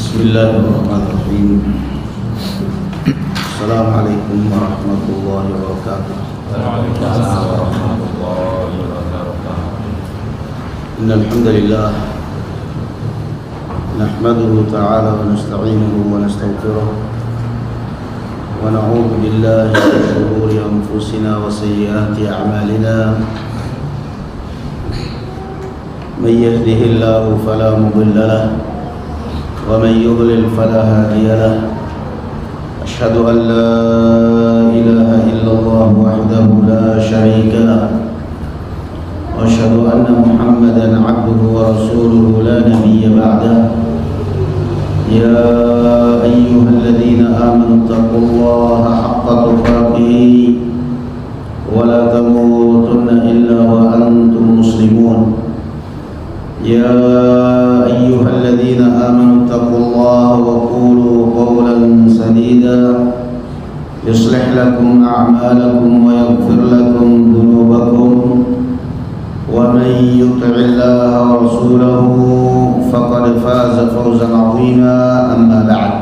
Bismillahirrahmanirrahim. Assalamualaikum warahmatullahi wabarakatuh. Waalaikumsalam warahmatullahi wabarakatuh. Innal hamdalillah nahmaduhu ta'ala wa nasta'inuhu wa nastaghfiruh wa na'udzu billahi min shururi anfusina wa sayyiati a'malina. Man yahdihillahu fala mudilla lahu ومن يضلل فلا هادي له أشهد أن لا إله إلا الله وحده لا شريك له وأشهد أن محمدا عبده ورسوله لا نبي بعده يا أيها الذين آمنوا اتقوا الله حق تقاته ولا تموتن إلا وأنتم مسلمون يا أيها الذين آمنوا اتقوا الله وقولوا قولا سديدا يصلح لكم أعمالكم ويغفر لكم ذنوبكم ومن يطع الله ورسوله فقد فاز فوزا عظيما. أما بعد,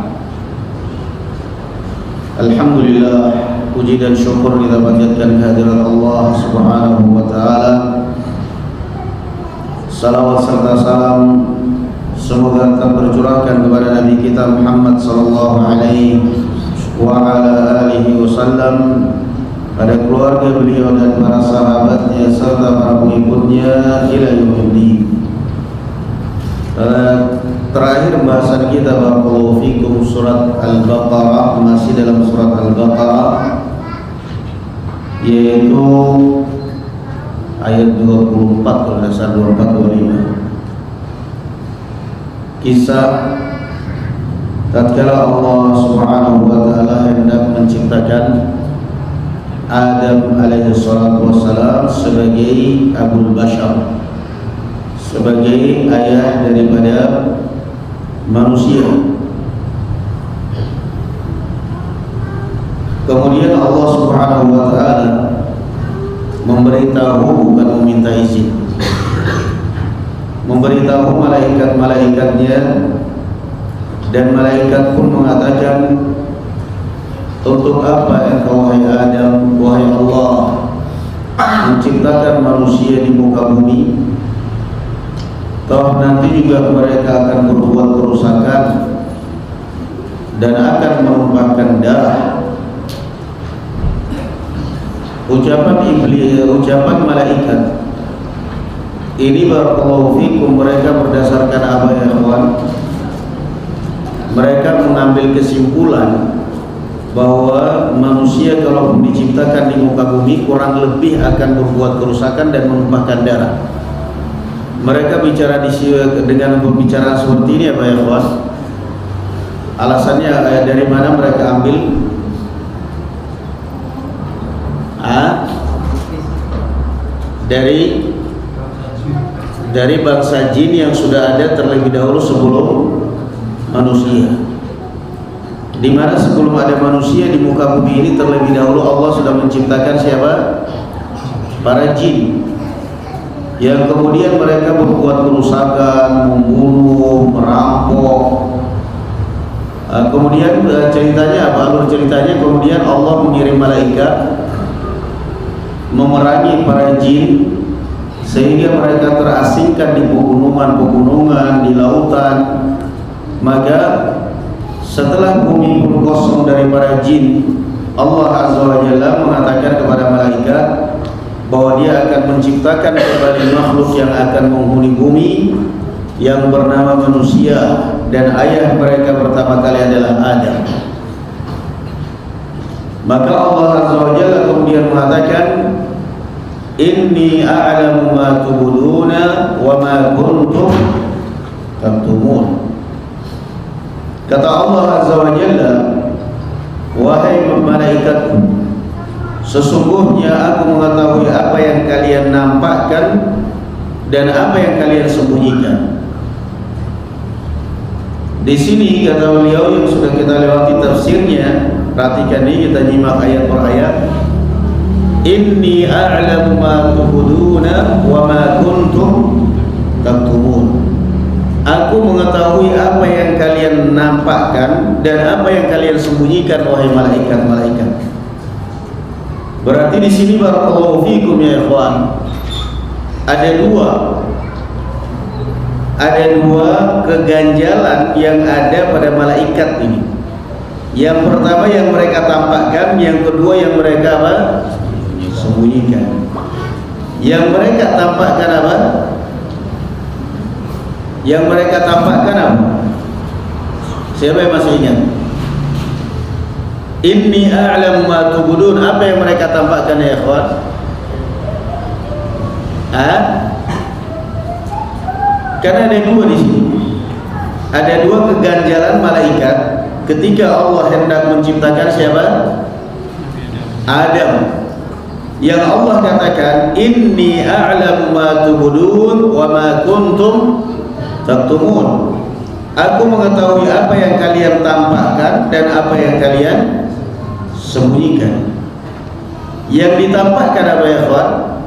Alhamdulillah, puji dan syukur kita panjatkan kehadirat Allah Subhanahu wa Ta'ala. Salawat serta salam semoga tetap tercurahkan kepada Nabi kita Muhammad sallallahu alaihi wa ala alihi wasallam, pada keluarga beliau dan para sahabatnya serta para pengikutnya ila yaumil. Terakhir pembahasan kita barakallahu fikum surat Al-Baqarah, masih dalam surat Al-Baqarah, yaitu ayat 24 kalau tidak salah, 24-25. Kisah tatkala Allah Subhanahu wa Ta'ala hendak menciptakan Adam alaihi salatu wassalam sebagai Abul Bashar, sebagai ayah daripada manusia. Kemudian Allah Subhanahu wa Ta'ala memberitahu, bukan meminta izin, memberitahu malaikat-malaikatnya, dan malaikat pun mengatakan, untuk apa engkau wahai Adam, wahai Allah, menciptakan manusia di muka bumi? Toh nanti juga mereka akan berbuat kerusakan dan akan menumpahkan darah. Ucapan iblis, ucapan malaikat ini barakallahu fikum, mereka berdasarkan apa ya kawan? Mereka mengambil kesimpulan bahwa manusia kalau diciptakan di muka bumi kurang lebih akan berbuat kerusakan dan menumpahkan darah. Mereka bicara dengan pembicaraan seperti ini apa ya kawan? Alasannya dari mana mereka ambil? Dari bangsa jin yang sudah ada terlebih dahulu sebelum manusia. Di mana sebelum ada manusia di muka bumi ini terlebih dahulu Allah sudah menciptakan siapa? Para jin, yang kemudian mereka berbuat kerusakan, membunuh, merampok. Kemudian ceritanya apa? Alur ceritanya, kemudian Allah mengirim malaikat memerangi para jin sehingga mereka terasingkan di pegunungan-pegunungan, di lautan. Maka setelah bumi pun kosong dari para jin, Allah Azza wa Jalla mengatakan kepada malaikat bahwa Dia akan menciptakan kembali makhluk yang akan menghuni bumi, yang bernama manusia, dan ayah mereka pertama kali adalah Adam. Maka Allah Azza wa Jalla kemudian mengatakan, inni a'lamu ma tubuduna wa ma kuntum taktumun. Kata Allah Azza wa Jalla, wahai malaikatku, sesungguhnya aku mengetahui apa yang kalian nampakkan dan apa yang kalian sembunyikan. Di sini kata beliau yang sudah kita lewati tafsirnya, perhatikan ini, kita nyimak ayat per ayat. Inni a'lamu ma tubuduna wa ma kuntum taktumun. Aku mengetahui apa yang kalian tampakkan dan apa yang kalian sembunyikan wahai malaikat-malaikat. Berarti di sini barakallahu fikum ya ikhwan, ada dua keganjalan yang ada pada malaikat ini. Yang pertama yang mereka tampakkan, yang kedua yang mereka apa? Sembunyikan. Yang mereka tampakkan apa? Yang mereka tampakkan apa? Siapa yang masih ingat? Inni a'lamu ma tubudun. Apa yang mereka tampakkan ya ikhwan? Karena ada dua di sini. Ada dua keganjalan malaikat ketika Allah hendak menciptakan siapa? Adam. Yang Allah katakan, inni a'lamu ma tubudun wa ma kuntum taktumun. Aku mengetahui apa yang kalian tampakkan dan apa yang kalian sembunyikan. Yang ditampakkan apa ya kawan?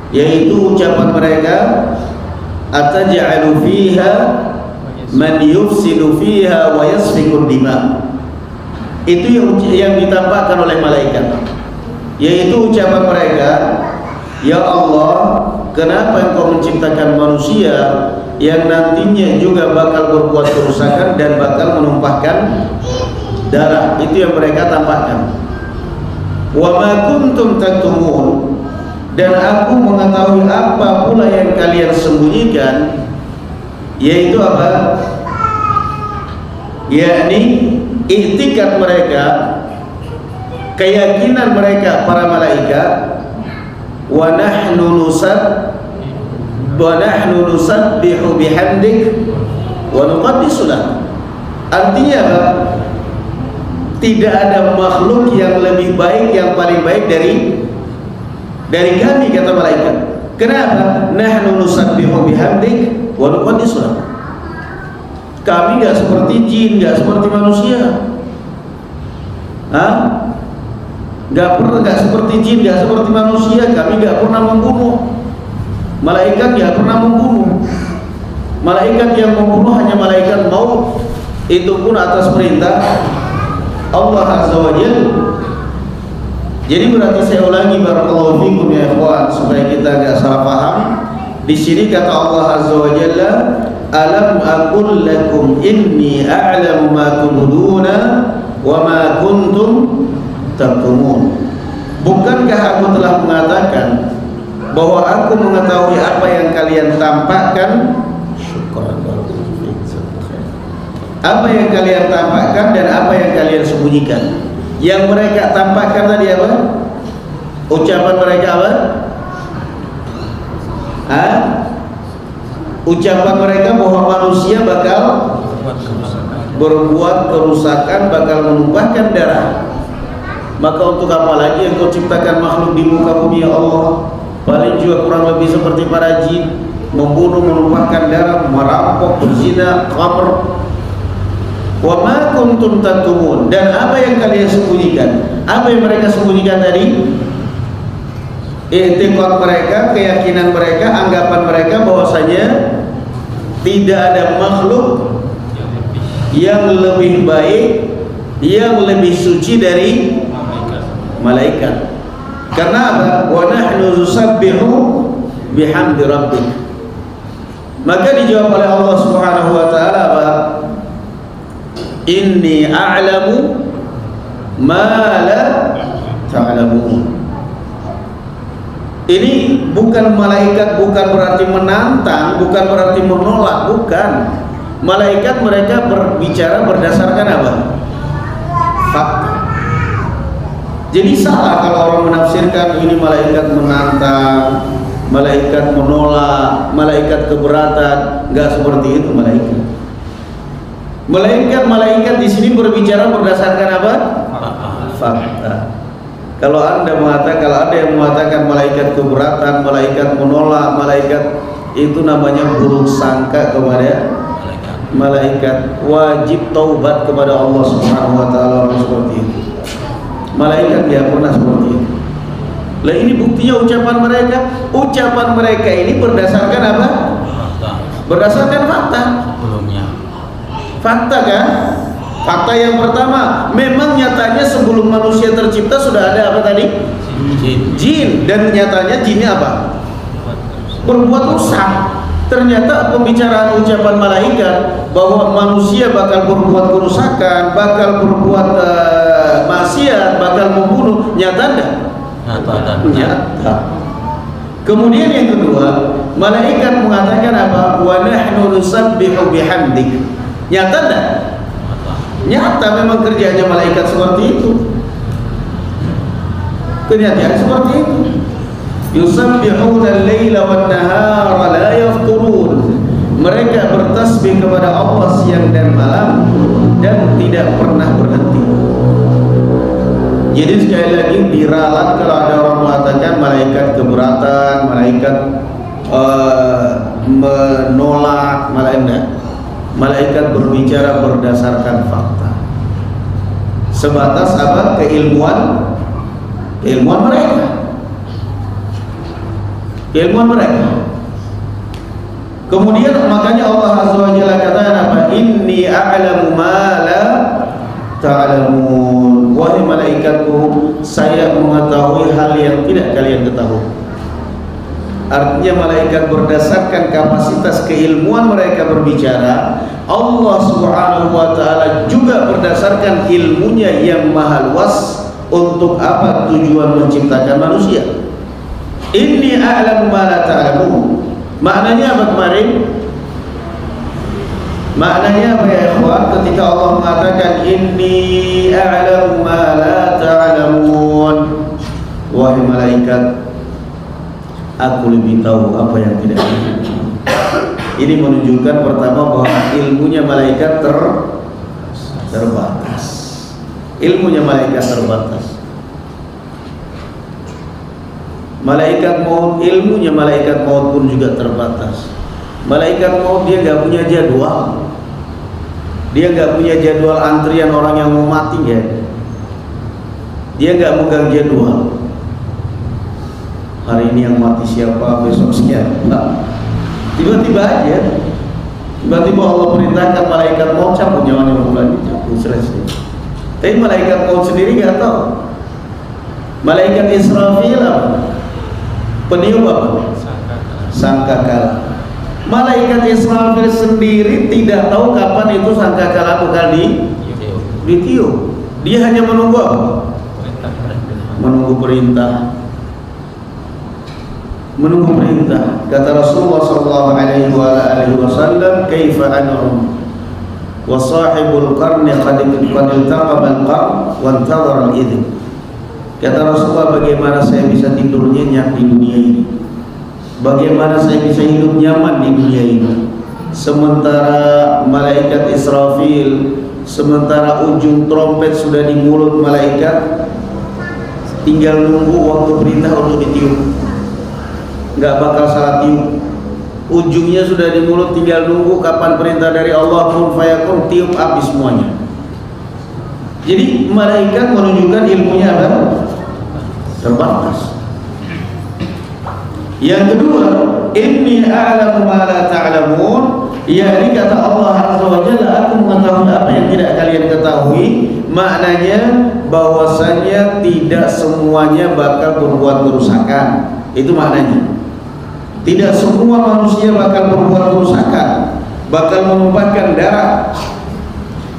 Yaitu ucapan mereka, ataj'alu fiha man yufsidu fiha wa yasfiku dima. Itu yang ditampakkan oleh malaikat, yaitu ucapan mereka, ya Allah, kenapa engkau menciptakan manusia yang nantinya juga bakal berbuat kerusakan dan bakal menumpahkan darah. Itu yang mereka tampakkan. Wa ma kuntum taktumun, dan aku mengetahui apa pula yang kalian sembunyikan, yaitu apa? Yakni iktikad mereka, keyakinan mereka para malaikat, wa nahnu nusabbihu bihamdik wa nuqaddisu lak. Artinya apa? Tidak ada makhluk yang lebih baik, yang paling baik dari kami, kata malaikat. Kenapa? Nahnu nusabbihu bihamdik wa nuqaddisu lak. Kami enggak seperti jin, enggak seperti manusia. Enggak seperti jin, enggak seperti manusia. Kami enggak pernah membunuh. Malaikat enggak pernah membunuh. Malaikat yang membunuh hanya malaikat maut, itu pun atas perintah Allah Azza wa Jalla. Jadi berarti saya ulangi barakallahu fikum ya ikhwan, supaya kita enggak salah paham. Di sini kata Allah Azza wa Jalla, alam aqul lakum inni a'lamu ma tubuduna wa ma kuntum taktumun. Bukankah aku telah mengatakan bahwa aku mengetahui apa yang kalian tampakkan? Apa yang kalian tampakkan dan apa yang kalian sembunyikan. Yang mereka tampakkan tadi apa? Ucapan mereka apa? Ucapan mereka bahwa manusia bakal berbuat kerusakan, bakal menumpahkan darah. Maka untuk apa lagi engkau ciptakan makhluk di muka bumi ya Allah? Paling juga kurang lebih seperti para jin, membunuh, menumpahkan darah, merampok, berzina, khamr. Wa ma kuntum taktumun, dan apa yang kalian sembunyikan? Apa yang mereka sembunyikan tadi? I'tiqad mereka, keyakinan mereka, anggapan mereka bahwasanya tidak ada makhluk yang lebih baik, yang lebih suci dari malaikat. Karena apa? Wa nahnu nusabbihu bihamdi rabbik. Maka dijawab oleh Allah Subhanahu wa taala apa? Inni a'lamu ma la ta'lamun. Ini bukan malaikat, bukan berarti menantang, bukan berarti menolak, bukan. Malaikat mereka berbicara berdasarkan apa? Fakta. Jadi salah kalau orang menafsirkan ini malaikat menantang, malaikat menolak, malaikat keberatan. Enggak seperti itu malaikat. Malaikat di sini berbicara berdasarkan apa? Fakta. Kalau ada yang mengatakan malaikat keberatan, malaikat menolak, malaikat itu namanya buruk sangka kepada malaikat. Wajib taubat kepada Allah Subhanahu wa taala orang seperti itu. Malaikat dia pernah seperti itu. Lah ini buktinya ucapan mereka. Ucapan mereka ini berdasarkan apa? Berdasarkan fakta. Fakta kan? Fakta yang pertama, memang nyatanya sebelum manusia tercipta sudah ada apa tadi? Jin. Dan nyatanya jinnya apa? Berbuat rusak. Ternyata pembicaraan ucapan malaikat bahwa manusia bakal berbuat kerusakan, bakal berbuat maksiat, bakal membunuh, nyata enggak? Nyata. Kemudian yang kedua, malaikat mengatakan apa? Wa nahnu nusabbihu bihamdik. Nyata enggak? Nyata, memang kerjanya malaikat seperti itu. Kenyataan seperti itu. Yusabbihuna al-laila wan-nahara la yafturun. Mereka bertasbih kepada Allah siang dan malam dan tidak pernah berhenti. Jadi sekali lagi diralat kalau ada orang mengatakan malaikat keberatan, malaikat menolak, malaikat berbicara berdasarkan fakta. Sebatas apa? Keilmuan mereka. Keilmuan mereka. Kemudian makanya Allah Azza wa Jalla katakan apa? Inni a'lamu ma la ta'lamun. Wahai malaikatku, saya mengetahui hal yang tidak kalian ketahui. Artinya malaikat berdasarkan kapasitas keilmuan mereka berbicara, Allah Subhanahu wa taala juga berdasarkan ilmunya yang maha luas untuk apa tujuan menciptakan manusia. Inni a'lamu ma la ta'lamun. Maknanya apa kemarin? Maknanya apa ya ikhwan? Ketika Allah mengatakan inni a'lamu ma la ta'lamun, wahai malaikat, aku lebih tahu apa yang tidak ada. Ini menunjukkan pertama bahwa ilmunya malaikat terbatas. Ilmunya malaikat terbatas. Malaikat maut, ilmunya malaikat maut pun juga terbatas. Malaikat maut dia nggak punya jadwal. Dia nggak punya jadwal antrian orang yang mau mati ya. Dia nggak megang jadwal. Hari ini yang mati siapa, besok sekian. Nah, tiba-tiba aja, tiba-tiba Allah perintahkan malaikat maut cabut nyawanya bulan cabut selesai. Tapi malaikat maut sendiri nggak tahu. Malaikat Israfil apa? Peniup apa? Sangkakala. Malaikat Israfil sendiri tidak tahu kapan itu sangkakala bakal ditiup. Dia hanya menunggu apa? Menunggu perintah. Menunggu perintah. Kata Rasulullah sallallahu alaihi wasallam, "Kaifa an'um wa sahibul qarni qad iltaqama al-qarn wa intadhara al-idhn." Kata Rasulullah, bagaimana saya bisa tidur nyenyak di dunia ini? Bagaimana saya bisa hidup nyaman di dunia ini? Sementara malaikat Israfil, sementara ujung trompet sudah di mulut malaikat, tinggal nunggu waktu perintah untuk ditiup. Nggak bakal salah tiup. Ujungnya sudah di mulut, tinggal nunggu kapan perintah dari Allah, kun fayakun, tiup habis semuanya. Jadi malaikat menunjukkan ilmunya apa? Terbatas. Yang kedua, inni a'lamu ma la ta'lamun, yakni kata Allah Azza wa Jalla, aku mengetahui apa yang tidak kalian ketahui. Maknanya bahwasanya tidak semuanya bakal berbuat kerusakan. Itu maknanya. Tidak semua manusia bakal berbuat kerusakan, bakal menumpahkan darah.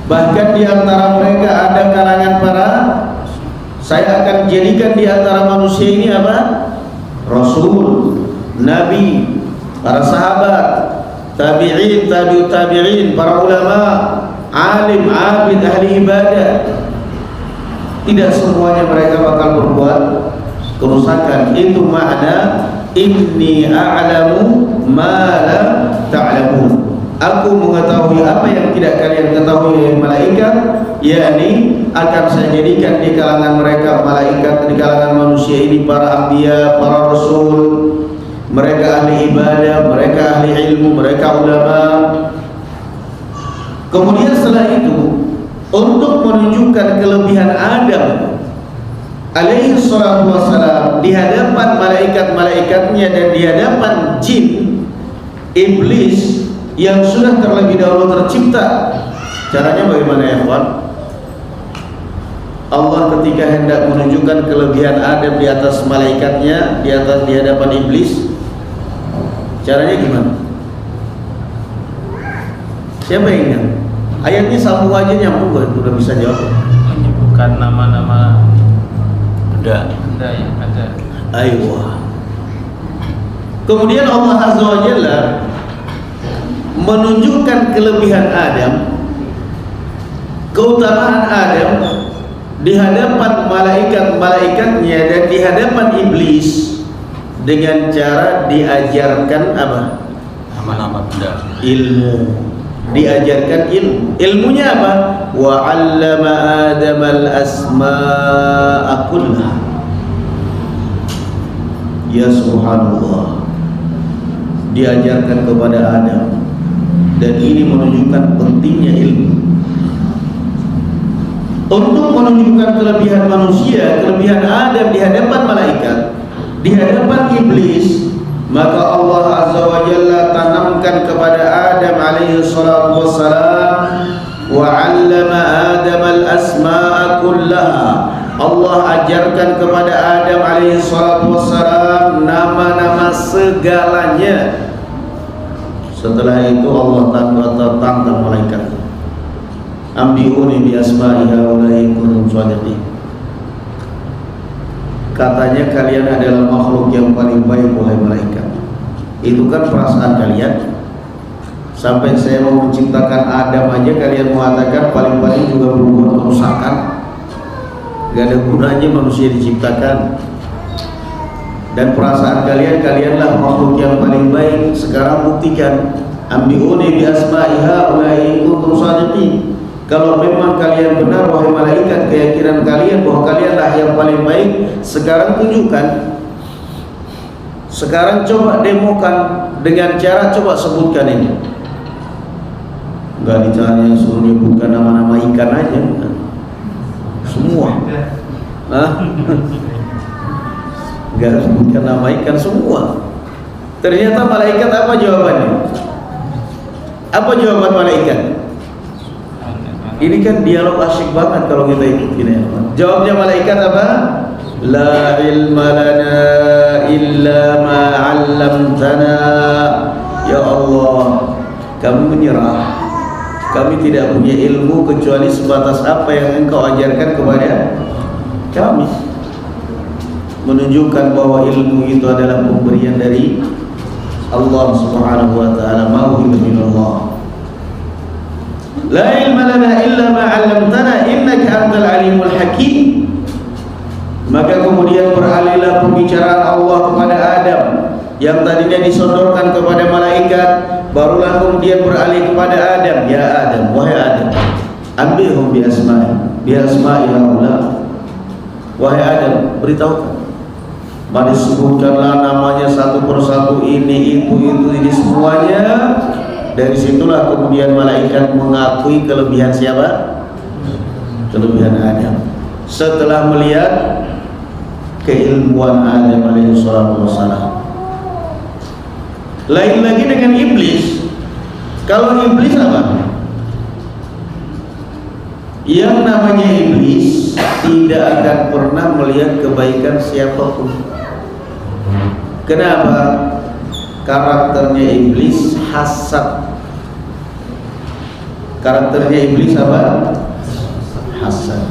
Bahkan di antara mereka ada kalangan para, saya akan jadikan di antara manusia ini apa? Rasul, Nabi, para sahabat, tabi'in, tabi'ut tabi'in, para ulama, alim, abid, ahli ibadah. Tidak semuanya mereka bakal berbuat kerusakan. Itu makna inni a'lamu ma la ta'lamun. Aku mengetahui apa yang tidak kalian ketahui malaikat, yakni akan saya jadikan di kalangan mereka malaikat, di kalangan manusia ini para anbiya, para rasul, mereka ahli ibadah, mereka ahli ilmu, mereka ulama. Kemudian setelah itu, untuk menunjukkan kelebihan Adam alaihi salatu wassalam di hadapan malaikat-malaikatnya dan di hadapan jin, iblis yang sudah terlebih dahulu tercipta, Caranya bagaimana ya kawan? Allah ketika hendak menunjukkan kelebihan Adam di atas malaikatnya, di hadapan iblis, caranya gimana? Siapa yang ingat? Ayatnya sambung aja nyambung, udah bisa jawab. Menyebutkan nama-nama Udah. benda yang ada. Aywa. Kemudian Allah Azza wa Jalla menunjukkan kelebihan Adam, keutamaan Adam di hadapan malaikat-malaikatnya dan di hadapan iblis dengan cara diajarkan apa? Nama-nama benda. Ilmu. Diajarkan ilmu. Ilmunya apa? Wa 'allama Adamal asma'a kullaha. Ya subhanallah. Diajarkan kepada Adam, dan ini menunjukkan pentingnya ilmu. Untuk menunjukkan kelebihan manusia, kelebihan Adam di hadapan malaikat, di hadapan iblis, maka Allah Azza wa Jalla tanamkan kepada Adam alaihi salatu wassalam, wa 'allama Adam al-asma'a kullaha. Allah ajarkan kepada Adam alaihi salatu wassalam nama-nama segalanya. Setelah itu Allah tantang malaikat, ambiuni bi asma'i haula'i kuntum shadiqin. Katanya kalian adalah makhluk yang paling baik oleh malaikat. Itu kan perasaan kalian. Sampai saya mau menciptakan Adam aja kalian mengatakan paling-paling juga berbuat kerusakan. Gak ada gunanya manusia diciptakan. Dan perasaan kalianlah makhluk yang paling baik. Sekarang buktikan, ambiuni bi asma'i haula'i kuntum shadiqin. Kalau memang kalian benar wahai malaikat, keyakinan kalian bahwa kalianlah yang paling baik, sekarang tunjukkan. Sekarang coba demokan dengan cara coba sebutkan ini. Enggak ditanya suruh nyebutkan nama-nama ikan aja. Semua. Hah? Enggak sebutkan nama ikan semua. Ternyata malaikat apa jawabannya? Apa jawaban malaikat? Ini kan dialog asyik banget kalau kita ikutin ya. Jawabnya malaikat apa? La ilma lana illa ma 'allamtana. Ya Allah, kami menyerah. Kami tidak punya ilmu kecuali sebatas apa yang Engkau ajarkan kepada kami. Menunjukkan bahwa ilmu itu adalah pemberian dari Allah Subhanahu wa taala, mauhibah min Allah. La ilma lana illa ma 'allamtana innaka antal alimul hakim. Maka kemudian beralihlah pembicaraan Allah kepada Adam yang tadinya disodorkan kepada malaikat, barulah kemudian beralih kepada Adam. Ya Adam, wahai Adam, ambilhum bi asma'i haula. Wahai Adam, beritahukan. Mari sebutkanlah namanya satu persatu, ini semuanya. Dari situlah kemudian malaikat mengakui kelebihan siapa? Kelebihan Adam. Setelah melihat keilmuan Adam alaihi salatu wassalam. Lain lagi dengan iblis. Kalau iblis apa? Yang namanya iblis tidak akan pernah melihat kebaikan siapapun. Kenapa? Karakternya iblis hasad. Karakternya iblis apa? Hasad.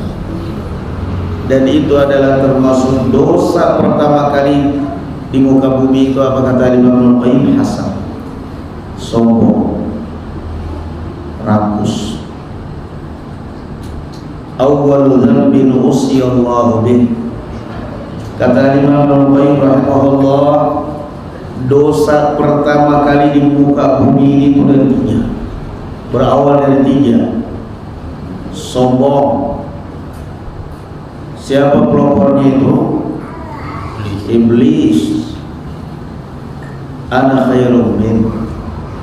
Dan itu adalah termasuk dosa pertama kali di muka bumi itu. Apa kata Imam Al-Qayyim? Hasad, sombong, rakus. Awwal dzambin usiyallahu bih. Kata Imam Al-Qayyim rahimahullah, dosa pertama kali di muka bumi ini itu dari 3. Berawal dari 3. Sombong. Siapa pelopornya itu? Iblis. Ana khairum min.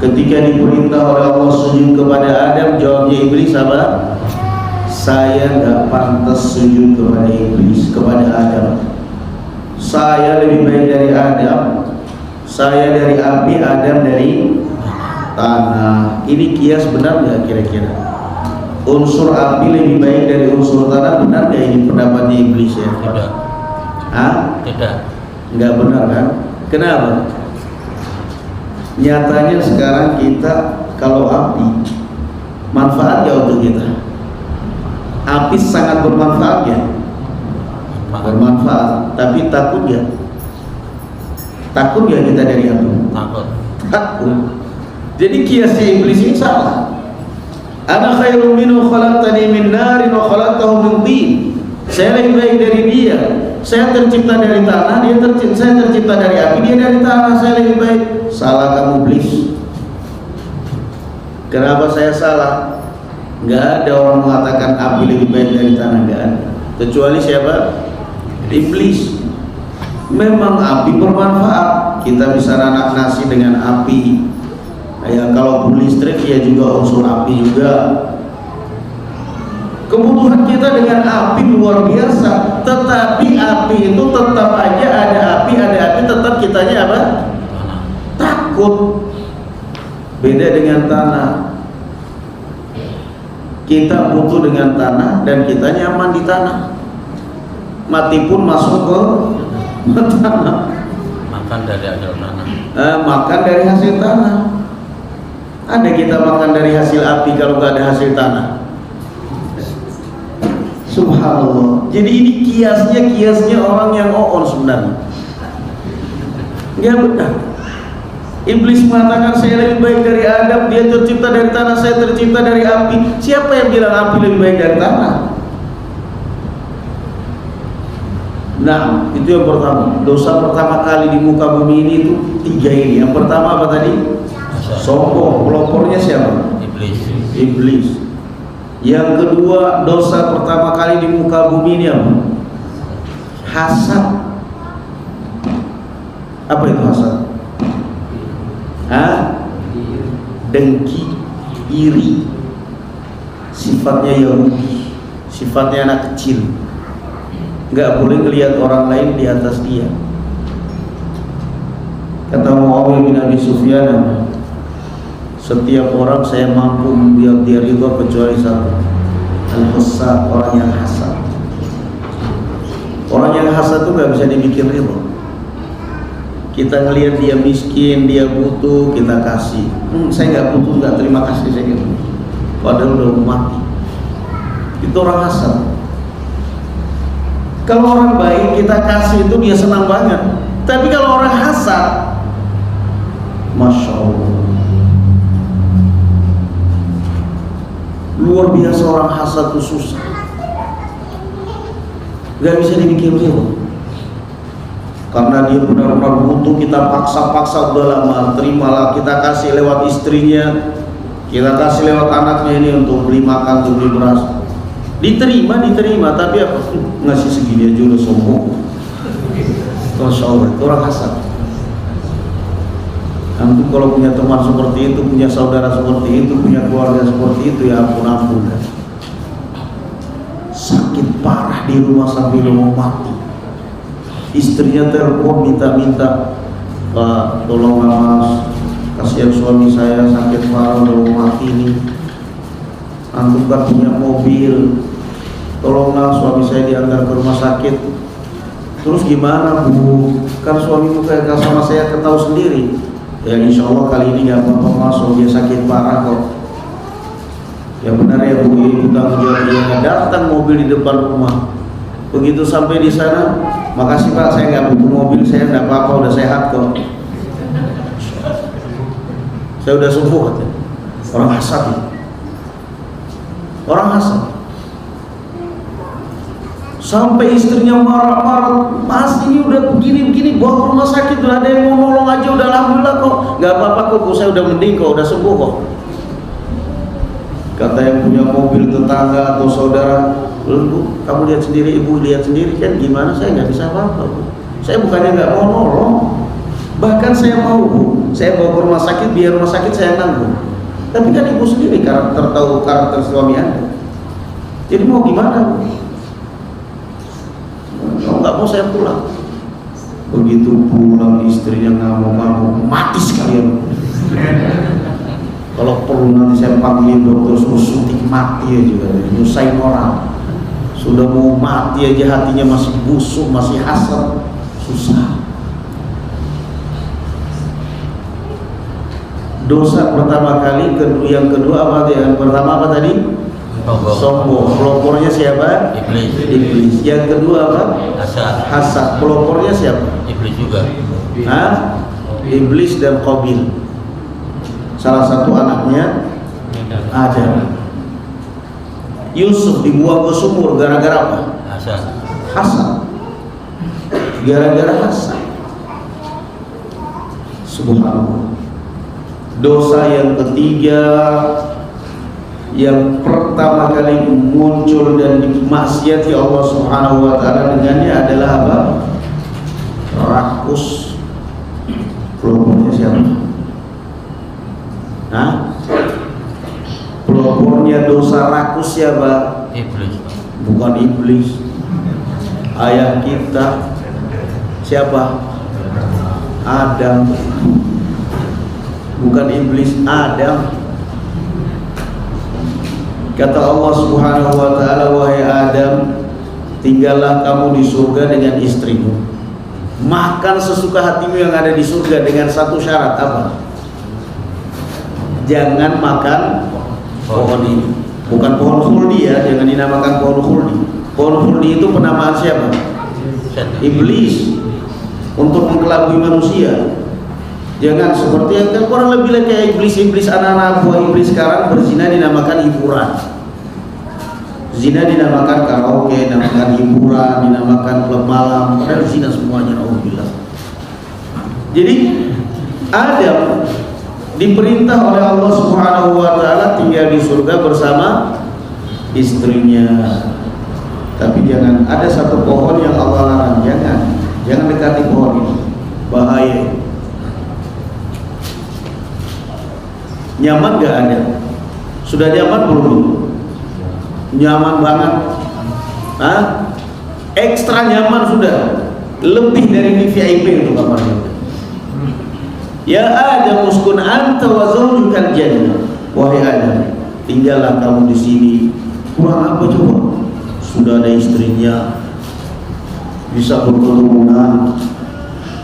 Ketika diperintah oleh Allah sujud kepada Adam, jawabnya iblis apa? Saya enggak pantas sujud kepada iblis, kepada Adam. Saya lebih baik dari Adam. Saya dari api, Adam dari tanah. Ini kias benar nggak kira-kira? unsur api lebih baik dari unsur tanah, benar nggak ini pendapatnya iblis ya? Tidak. Tidak. Nggak benar kan? Kenapa? Nyatanya sekarang kita kalau api manfaat ya untuk kita. Api sangat bermanfaat ya, bermanfaat. Tapi takut ya? Takut ya kita dari api? Takut. Jadi kiasnya iblis ini salah. Ana khairum minhu khalaqtani min narin wa khalaqtahu min tin. Saya lebih baik dari dia. Saya tercipta dari tanah, saya tercipta dari api, dia dari tanah. Saya lebih baik. Salah kamu iblis. Kenapa saya salah? Enggak ada orang mengatakan api lebih baik dari tanah, enggak ada. Kecuali siapa? Iblis. Memang api bermanfaat. Kita bisa nanak nasi dengan api. Ya, kalau listrik ya juga unsur api juga. Kebutuhan kita dengan api luar biasa. Tetapi api itu tetap aja ada api, tetap kitanya apa? Takut. Beda dengan tanah. Kita butuh dengan tanah dan kita nyaman di tanah. Mati pun masuk ke tanah. Makan dari hasil tanah. Makan dari hasil tanah. Ada kita makan dari hasil api kalau nggak ada hasil tanah. Subhanallah. Jadi ini kiasnya orang yang on sebenarnya. Nggak benar. Iblis mengatakan saya lebih baik dari Adam, dia tercipta dari tanah, saya tercipta dari api. Siapa yang bilang api lebih baik dari tanah? Nah, itu yang pertama. Dosa pertama kali di muka bumi ini itu 3 ini. Yang pertama apa tadi? Sombong. Pelopornya siapa? Iblis. Yang kedua, dosa pertama kali di muka bumi ini apa? Hasad. Apa itu hasad? Dengki, iri. Sifatnya Yahudi, sifatnya anak kecil. Nggak boleh ngelihat orang lain di atas dia. Kata Muawiyah bin Abi Sufyan, setiap orang saya mampu membuat dia ridha kecuali satu, al-hasad, orang yang hasad. Orang yang hasad itu nggak bisa dibikin ridha. Kita ngelihat dia miskin, dia butuh, kita kasih. Saya nggak butuh, nggak terima kasih saya gitu. Padahal udah mati. Itu orang hasad. Kalau orang baik kita kasih itu dia senang banget. Tapi kalau orang hasad, masya Allah, luar biasa. Orang hasad itu susah, nggak bisa dibikin ridha. Karena dia benar-benar butuh, kita paksa-paksa, udah lama, terimalah, kita kasih lewat istrinya, kita kasih lewat anaknya ini untuk beli makan, untuk beli beras. Diterima, tapi apa? Ngasih segini aja udah sombong. Masya Allah, itu orang hasad. Antum kalau punya teman seperti itu, punya saudara seperti itu, punya keluarga seperti itu, ya ampun. Sakit parah di rumah sampai mau mati. Istrinya telepon minta, Pak, tolong Mas, kasihan suami saya sakit parah udah mau mati ini. Antum kan punya mobil, tolonglah suami saya diantar ke rumah sakit. Terus gimana Bu? Kan suamimu kayak sama saya ketahui sendiri. Ya insya Allah kali ini gak apa-apa Mas, dia sakit parah kok. Ya benar ya Bu, ibu tanggung jawab dia. Datang mobil di depan rumah. Begitu sampai di sana, makasih Pak, saya nggak butuh mobil, saya nggak apa-apa, udah sehat kok. Saya udah sembuh katanya. Orang hasad ya. Orang hasad. Sampai istrinya marah-marah, Mas ini udah begini-begini, bawa ke rumah sakit, udah ada yang mau nolong aja, udah alhamdulillah kok. Nggak apa-apa kok, saya udah mending kok, udah sembuh kok. Kata yang punya mobil tetangga atau saudara, Bu, kamu lihat sendiri, Ibu lihat sendiri kan gimana, saya nggak bisa apa-apa Bu. Saya bukannya nggak mau nolong, bahkan saya mau Bu, saya bawa ke rumah sakit, biar rumah sakit saya nanggung. Tapi kan Ibu sendiri tahu karakter suami Anda. Jadi mau gimana Bu? Kalau nggak mau saya pulang. Begitu pulang istrinya ngamuk-ngamuk, mati sekalian. Kalau perlu nanti saya panggilin dokter suruh suntik mati aja, nyusahin orang. Sudah mau mati aja hatinya masih busuk, masih hasad, susah. Dosa pertama kali, yang kedua apa? Yang pertama apa tadi? Sombong. Pelopornya siapa? Iblis. Yang kedua apa? Hasad. Pelopornya siapa? Iblis juga. Iblis dan Qabil. Salah satu anaknya Adam. Yusuf dibuang ke sumur gara-gara apa? Hasad. Gara-gara hasad. Subhanallah. Dosa yang ketiga, yang pertama kali muncul dan dimaksiati Allah Subhanahu wa taala dengannya adalah apa? Rakus. Pelopornya siapa? Pelopornya dosa rakus siapa? Iblis. Bukan iblis. Ayah kita siapa? Adam. Bukan iblis, Adam. Kata Allah Subhanahu wa taala, wahai Adam, tinggallah kamu di surga dengan istrimu. Makan sesuka hatimu yang ada di surga dengan satu syarat apa? Jangan makan pohon ini. Bukan pohon khuldi ya, jangan dinamakan pohon khuldi. Pohon khuldi itu penamaan siapa? Iblis, untuk mengelabui manusia. Jangan seperti yang kan kurang lebih kayak iblis-iblis, anak-anak buah iblis sekarang berzina dinamakan hiburan. Zina dinamakan karaoke, dinamakan hiburan, dinamakan klub malam, padahal zina semuanya, alhamdulillah. Jadi Adam diperintah oleh Allah Subhanahu wa taala tinggal di surga bersama istrinya. Tapi jangan ada satu pohon yang Allah larang, jangan dekati pohon ini. Bahaya. Nyaman gak ada? Sudah nyaman belum? Nyaman banget. Ekstra nyaman sudah. Lebih dari VIP untuk kamarnya. Ya Adam uskun anta wa zawjukal jannah. Wahai Adam, tinggallah kamu di sini. Kurang apa coba? Sudah ada istrinya, bisa berketurunan.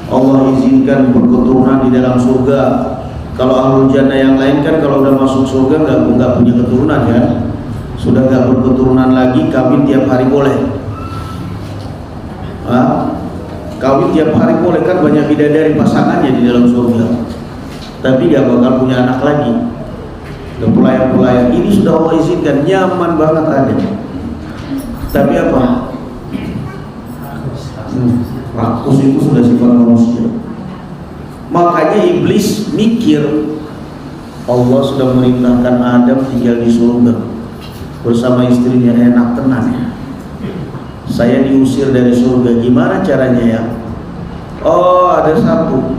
Allah izinkan berketurunan di dalam surga. Kalau ahlul jannah yang lain kan kalau udah masuk surga nggak punya keturunan kan? Sudah nggak berketurunan lagi, kawin tiap hari boleh. Kawin tiap hari boleh, kan banyak bidadari pasangannya di dalam surga. Tapi gak bakal punya anak lagi. Dan pelayan-pelayan ini sudah Allah izinkan, nyaman banget ada. Tapi apa? Rakus itu sudah sifat manusia. Makanya iblis mikir, Allah sudah merintahkan Adam tinggal di surga bersama istrinya, enak tenang ya. Saya diusir dari surga, gimana caranya ya? Oh, ada satu,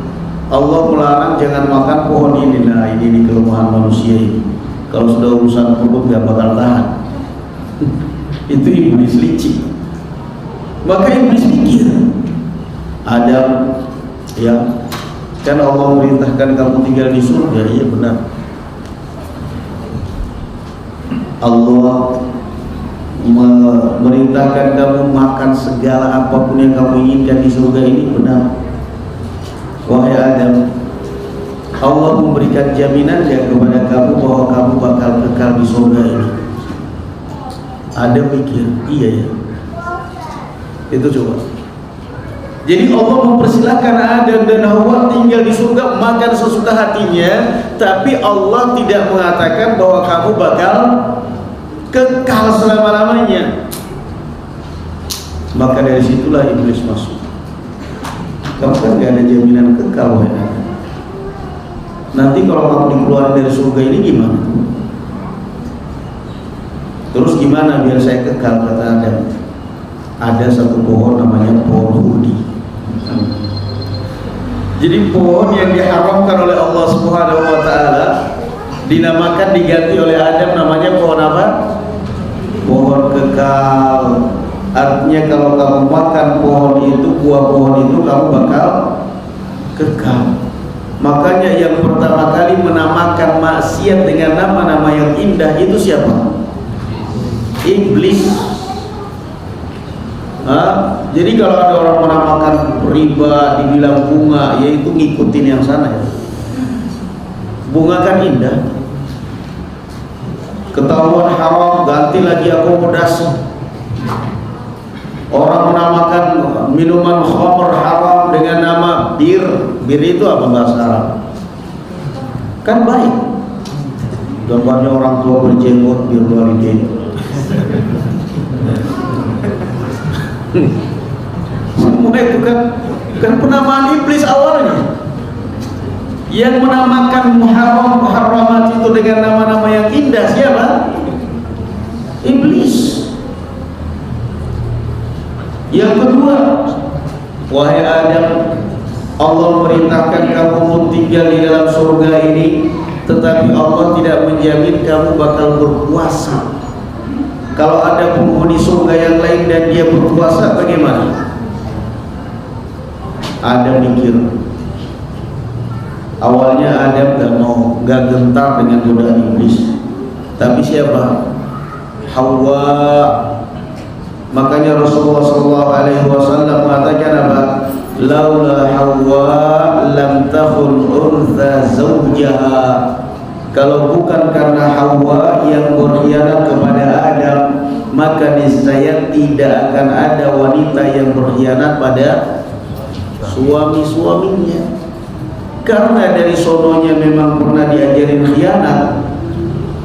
Allah melarang jangan makan pohon ini. Nah, ini kelemahan manusia ini. Kalau sudah urusan perut gak bakal tahan. Itu iblis licik. Maka iblis pikir, Adam, ya kan Allah merintahkan kamu tinggal di surga. Iya benar. Allah memerintahkan kamu makan segala apapun yang kamu inginkan di surga ini, benar. Wahai Adam, Allah memberikan jaminan ya kepada kamu bahwa kamu bakal kekal di surga ini. Adam mikir, iya ya. Itu coba. Jadi Allah mempersilahkan Adam dan Hawa tinggal di surga, makan sesuka hatinya, tapi Allah tidak mengatakan bahwa kamu bakal kekal selama-lamanya. Maka dari situlah iblis masuk. Kamu kan gak ada jaminan kekal ya. Nanti kalau kamu dikeluarkan dari surga ini gimana? Terus gimana biar saya kekal, kata Adam. Ada satu pohon namanya pohon khuldi. Jadi pohon yang diharamkan oleh Allah Subhanahu wa taala dinamakan, diganti oleh Adam, namanya pohon apa? Pohon kekal. Artinya kalau kamu makan pohon itu, buah pohon itu, kamu bakal kekal. Makanya yang pertama kali menamakan maksiat dengan nama-nama yang indah itu siapa? Iblis. Jadi kalau ada orang menamakan riba dibilang bunga, yaitu ngikutin yang sana ya. Bunga kan indah. Ketahuan haram, ganti lagi akomodasi. Orang menamakan minuman khamr haram dengan nama bir. Bir itu apa bahasa Arab? Kan baik. Gambarnya orang tua berjenggot, bir walidain. Semua itu kan penamaan iblis awalnya. Yang menamakan muharramat itu dengan nama-nama yang indah siapa? Iblis. Yang kedua, wahai Adam, Allah memerintahkan kamu tinggal di dalam surga ini, tetapi Allah tidak menjamin kamu bakal berpuasa. Kalau ada penghuni surga yang lain dan dia berpuasa, bagaimana? Adam mikir. Awalnya Adam gak gentar dengan godaan iblis. Tapi siapa? Hawa. Makanya Rasulullah SAW mengatakan apa? Laula Hawa lam takhun untha zawjaha. Kalau bukan karena Hawa yang berkhianat kepada Adam, maka niscaya tidak akan ada wanita yang berkhianat pada suami-suaminya. Karena dari sononya memang pernah diajarin khianat,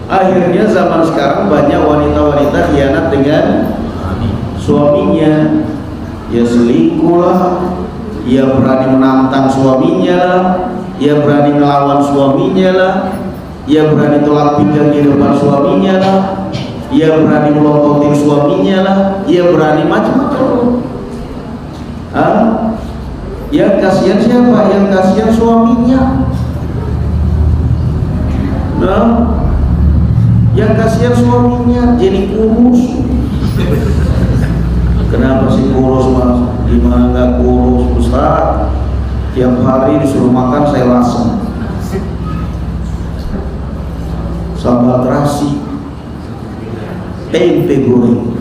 akhirnya zaman sekarang banyak wanita-wanita khianat dengan suaminya. Ya selingkuh lah, ya berani menantang suaminya lah, ya berani ngelawan suaminya lah, ya berani tolak pinggang di depan suaminya lah, ya berani melompotin suaminya lah, ya berani macam-macam. Yang kasihan siapa? Yang kasihan suaminya. Nah, yang kasihan suaminya jadi kurus. Kenapa sih kurus mas? Gimana nggak kurus? Ustaz, tiap hari disuruh makan saya lasem. Sambal terasi, tempe goreng,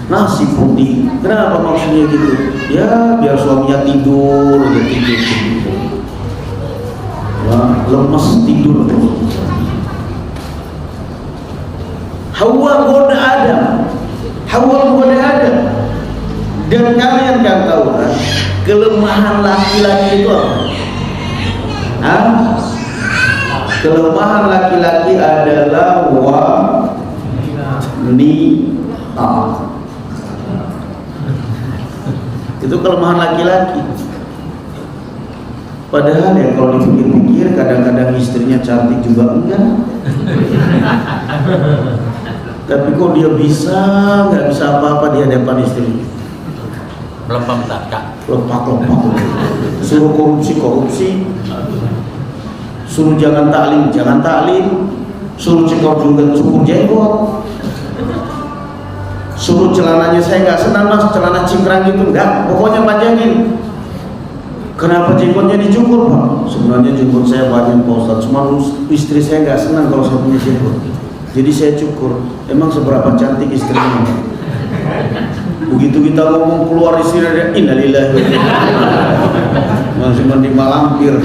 nasi putih. Kenapa maksudnya gitu? Ya biar suaminya tidur, ya tidur. Wah, lemes tidur. Hawa goda Adam. Hawa goda Adam. Dan kalian kan tahu kan, kelemahan laki-laki itu apa? Kelemahan laki-laki adalah wanita. Itu kelemahan laki-laki. Padahal ya kalau dipikir-pikir, kadang-kadang istrinya cantik juga enggak. Tapi kok dia nggak bisa apa-apa di hadapan istri. Lempam-lempam. Suruh korupsi. Suruh jangan taklim. Suruh cukur jenggot. Suruh celananya saya nggak senang mas, celana cingkrang itu enggak, pokoknya panjangin. Kenapa jenggotnya dicukur pak? Sebenarnya jenggot saya banyak pak Ustaz, cuma istri saya nggak senang kalau saya punya jenggot, jadi saya cukur. Emang seberapa cantik istrinya? Begitu kita ngomong keluar istri ada innalillahi wa inna ilaihi raji'un, masih mandi malampir.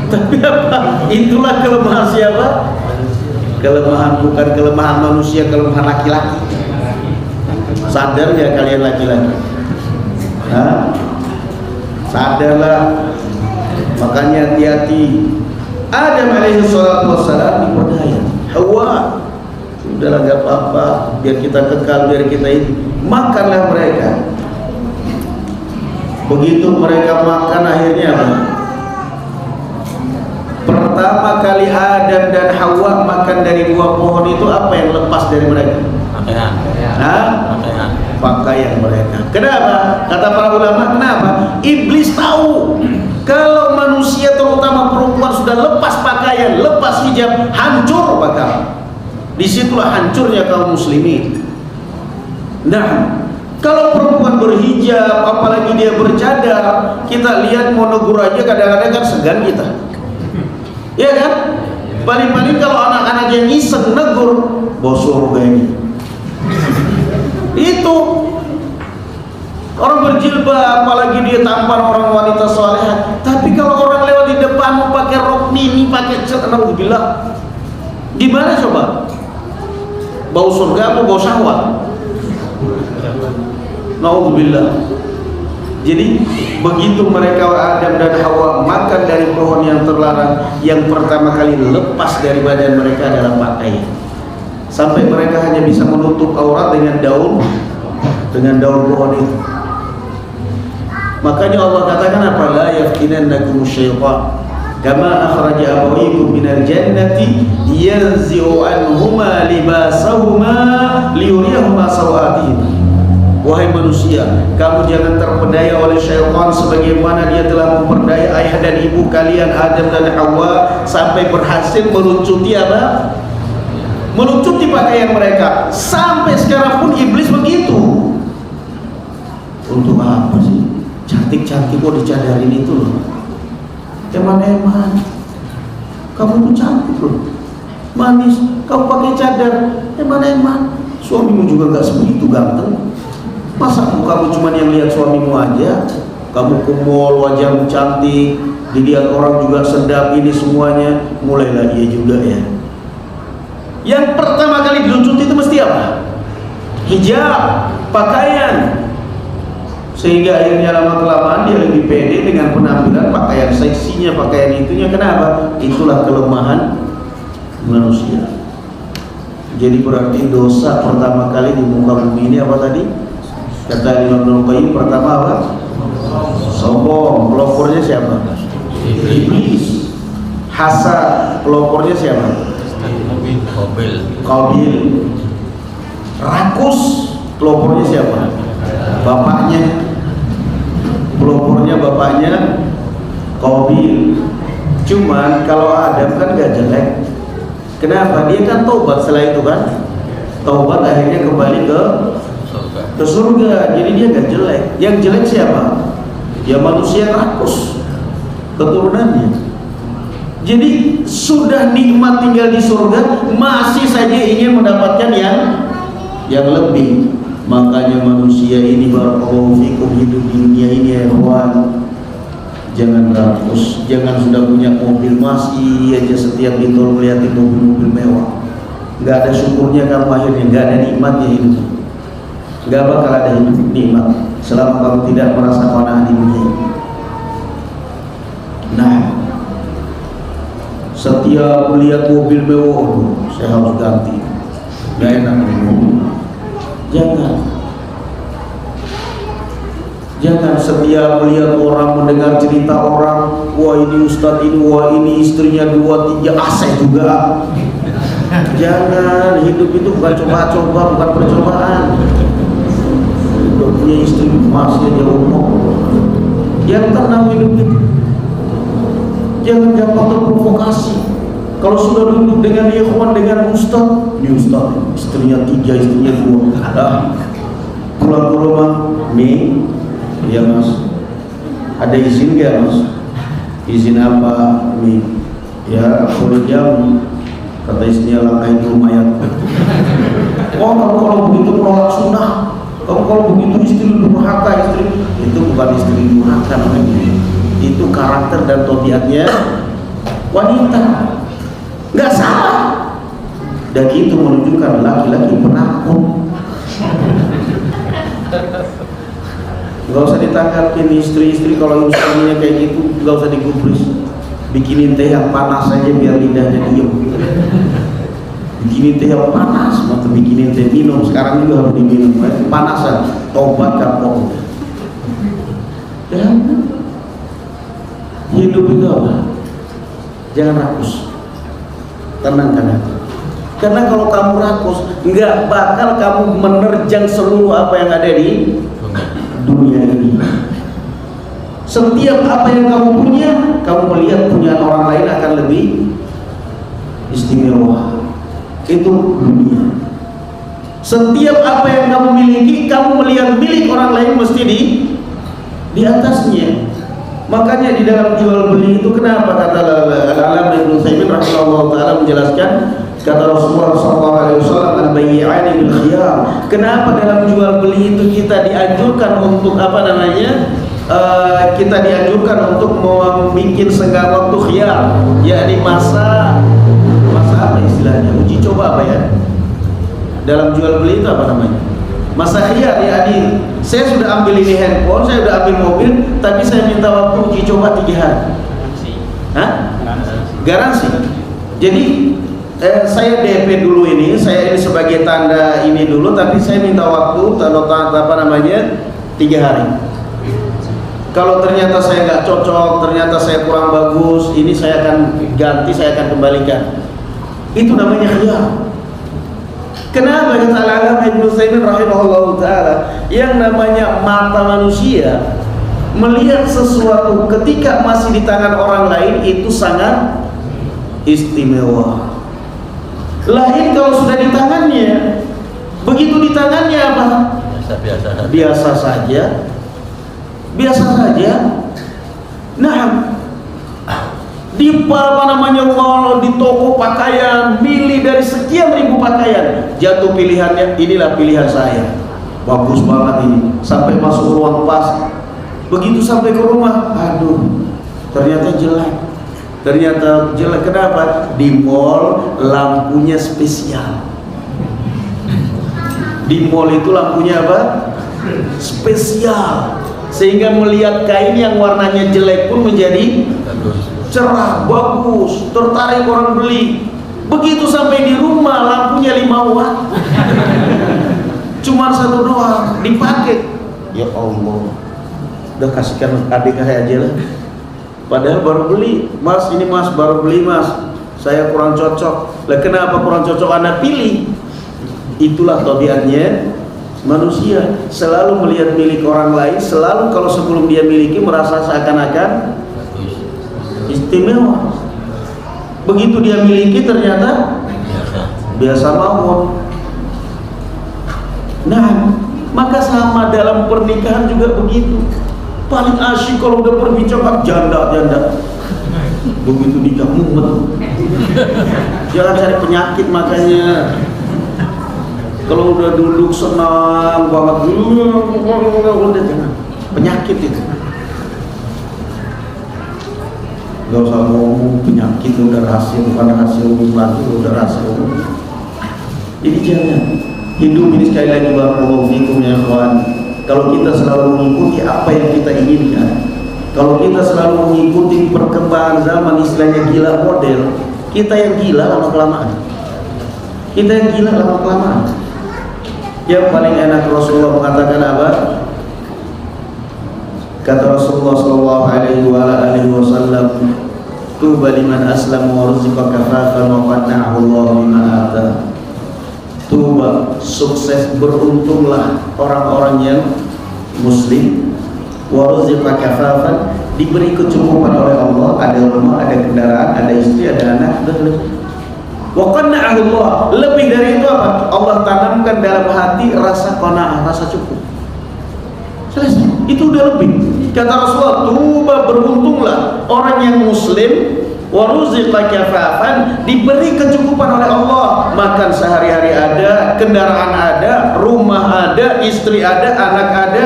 Tapi apa? Itulah kelemahan siapa? Kelemahan, bukan kelemahan manusia, kelemahan laki-laki. Sadar ya kalian laki-laki? Sadarlah. Makanya hati-hati. Adam alaihi salatu wassalam diperdaya. Hawa, udahlah gak apa-apa, biar kita kekal, biar kita ini. Makanlah mereka. Begitu mereka makan, akhirnya apa? Pertama kali Adam dan Hawa makan dari buah pohon itu, apa yang lepas dari mereka? Pakaian mereka. Kenapa? Kata para ulama, kenapa? Iblis tahu kalau manusia terutama perempuan sudah lepas pakaian, lepas hijab, hancur bakal. Disitulah hancurnya kaum muslimin. Nah, Kalau perempuan berhijab, apalagi dia bercadar, kita lihat mau negur aja kadang-kadang kan segan kita. Iya kan? Paling-paling kalau anak-anak yang iseng negur, bos surga ini. Itu orang berjilbab, apalagi dia tampan orang wanita soleha. Tapi kalau orang lewat di depan pakai rok mini, pakai celana, bilang, gimana coba? Bau surga atau bau syahwat? Naudzubillah. Jadi begitu mereka Adam dan Hawa makan dari pohon yang terlarang, yang pertama kali lepas dari badan mereka adalah pakaian. Sampai mereka hanya bisa menutup aurat dengan daun pohon itu. Makanya Allah katakan apa? La yaftinannakum syaitan kama akhraja abawaykum minal jannati yanzi'u anhuma libasahuma liyuriyahuma sawatihim. Wahai manusia, kamu jangan terpedaya oleh syaitan sebagaimana dia telah memperdaya ayah dan ibu kalian Adam dan Hawa sampai berhasil meluncuti apa? Meluncuti pakaian mereka. Sampai sekarang pun iblis begitu. Untuk apa sih? Cantik-cantik kok dicadarin itu loh. Eman-eman, kamu tuh cantik loh, manis, kamu pakai cadar, eman-eman. Suamimu juga gak sebegitu ganteng. Masa kamu cuma yang lihat suamimu aja? Kamu ke mall, wajahmu cantik, dilihat orang juga sedap, ini semuanya. Mulailah ia juga ya. Yang pertama kali diluncuti itu mesti apa? Hijab, pakaian. Sehingga akhirnya lama-kelamaan dia lebih pede dengan penampilan pakaian seksinya, pakaian itunya. Kenapa? Itulah kelemahan manusia. Jadi berarti dosa pertama kali di muka bumi ini apa tadi? Kata Imam Ibnu Qayyim, pertama apa? Sombong. Pelopornya siapa? Iblis. Hasad. Pelopornya siapa? Qabil. Rakus. Pelopornya siapa? Bapaknya. Pelopornya bapaknya Qabil. Cuman kalau Adam kan gak jelek. Kenapa? Dia kan taubat setelah itu kan. Taubat akhirnya kembali ke surga. Jadi dia gak jelek. Yang jelek siapa? Ya manusia rakus, keturunannya. Jadi sudah nikmat tinggal di surga, masih saja ingin mendapatkan yang lebih. Makanya manusia ini barakallahu fikum hidup di dunia ini ya kawan. Jangan rakus, jangan sudah punya mobil masih aja setiap di tol melihatin mobil-mobil mewah. Gak ada syukurnya kamu akhirnya, gak ada nikmatnya hidup. Gak bakal ada hidup nikmat selama kamu tidak merasa qanaah di dunia ini. Nah, setiap melihat mobil mewah, saya harus ganti. Gak enak ini mobil. Jangan setiap melihat orang, mendengar cerita orang, wah ini ustadz ini, wah ini istrinya 2, 3, saya juga. Jangan, hidup itu bukan coba-coba, bukan percobaan. Udah punya istri masih aja umum. Yang tenang hidup itu. Jangan gampang terprovokasi. Kalau sudah duduk dengan ikhwan, dengan ustaz, ini ustaz, istrinya 3, istrinya 2. Pulang ke rumah, nih, ya mas, ada izin gak mas? Izin apa? Nih, ya boleh jam. Kata istrinya, langkahin lumayan. Oh kamu kalau begitu menolak sunnah, kamu kalau begitu istri durhaka, istri itu bukan istri durhaka namanya. Itu karakter dan tabiatnya wanita. Nggak salah. Dan itu menunjukkan laki-laki penakut. Nggak usah ditanggapin istri-istri kalau suaminya kayak gitu, nggak usah digubris. Bikinin teh yang panas saja biar lidahnya diem. Bikinin teh yang panas, atau bikinin teh minum. Sekarang juga harus diminum. Panasan, tobat kapok. Dan hidup itu apa? Jangan rakus, tenangkan hati. Karena kalau kamu rakus, nggak bakal kamu menerjang seluruh apa yang ada di dunia ini. Setiap apa yang kamu punya, kamu melihat punya orang lain akan lebih istimewa. Itu dunia. Setiap apa yang kamu miliki, kamu melihat milik orang lain mesti di atasnya. Makanya di dalam jual beli itu kenapa kata Al-Alamah Ibnu Utsaimin rahimahullah taala menjelaskan, kata Rasulullah SAW, al-bayyi'ani bil khiyar. Kenapa dalam jual beli itu kita dianjurkan untuk kita dianjurkan untuk membuat senggang waktu khiyar, yakni masa apa istilahnya, uji coba apa ya? Dalam jual beli itu apa namanya? Masa khiyar, yakni saya sudah ambil ini handphone, saya sudah ambil mobil, tapi saya minta waktu uji coba 3 hari. Garansi. Jadi saya DP dulu ini, saya ini sebagai tanda ini dulu, tapi saya minta waktu tanda 3 hari. Kalau ternyata saya nggak cocok, ternyata saya kurang bagus, ini saya akan ganti, saya akan kembalikan. Itu namanya khiyar. Kenapa kata Al-Alamah Ibnu Utsaimin rahimahullah taala, yang namanya mata manusia melihat sesuatu ketika masih di tangan orang lain itu sangat istimewa. Lain kalau sudah di tangannya. Begitu di tangannya apa? Biasa saja. Nah, di di toko pakaian, milih dari sekian ribu pakaian, jatuh pilihannya, inilah pilihan saya, bagus banget ini, sampai masuk ruang pas. Begitu sampai ke rumah, aduh, ternyata jelek. Kenapa? Di mall lampunya spesial. Di mall itu lampunya apa? Spesial. Sehingga melihat kain yang warnanya jelek pun menjadi cerah, bagus, tertarik orang beli. Begitu sampai di rumah lampunya 5 watt, cuma 1 doang dipakai. Ya Allah, udah kasihkan adik saya aja lah. Padahal baru beli, mas ini mas baru beli mas, saya kurang cocok. Lah kenapa kurang cocok Anda pilih? Itulah tabiatnya manusia, selalu melihat milik orang lain, selalu kalau sebelum dia miliki merasa seakan-akan istimewa. Begitu dia miliki ternyata biasa mawon. Nah, maka sama dalam pernikahan juga begitu. Paling asyik kalau udah perbicaraan janda. Begitu nikah mumet. Jangan cari penyakit makanya. Kalau udah duduk senang banget, udah jangan, penyakit itu. Gak usah ngomong penyakit, udah rahasia, bukan rahasia umum lagi, udah rahasia umum. Jadi jangan. Hidup ini sekali lagi barakallahu fikum ya ikhwan. Kalau kita selalu mengikuti apa yang kita inginkan, kalau kita selalu mengikuti perkembangan zaman, istilahnya gila model, kita yang gila lama-kelamaan. Yang paling enak Rasulullah mengatakan apa? Kata Rasulullah sallallahu alaihi wasallam, tuba liman aslama wa ruziqa kafafan wa qanna'ahu Allah bima ata. Tuba, sukses, beruntunglah orang-orang yang muslim, wa ruziqa kafafan, diberi kecukupan oleh Allah, ada rumah, ada kendaraan, ada istri, ada anak, wa qanna'ahu Allah. Lebih dari itu apa? Allah tanamkan dalam hati rasa qanaah, rasa cukup. Selesai. Itu udah lebih. Kata Rasulullah, tuba, beruntunglah orang yang muslim, wa ruziqa kafafan, diberi kecukupan oleh Allah, makan sehari-hari ada, kendaraan ada, rumah ada, istri ada, anak ada.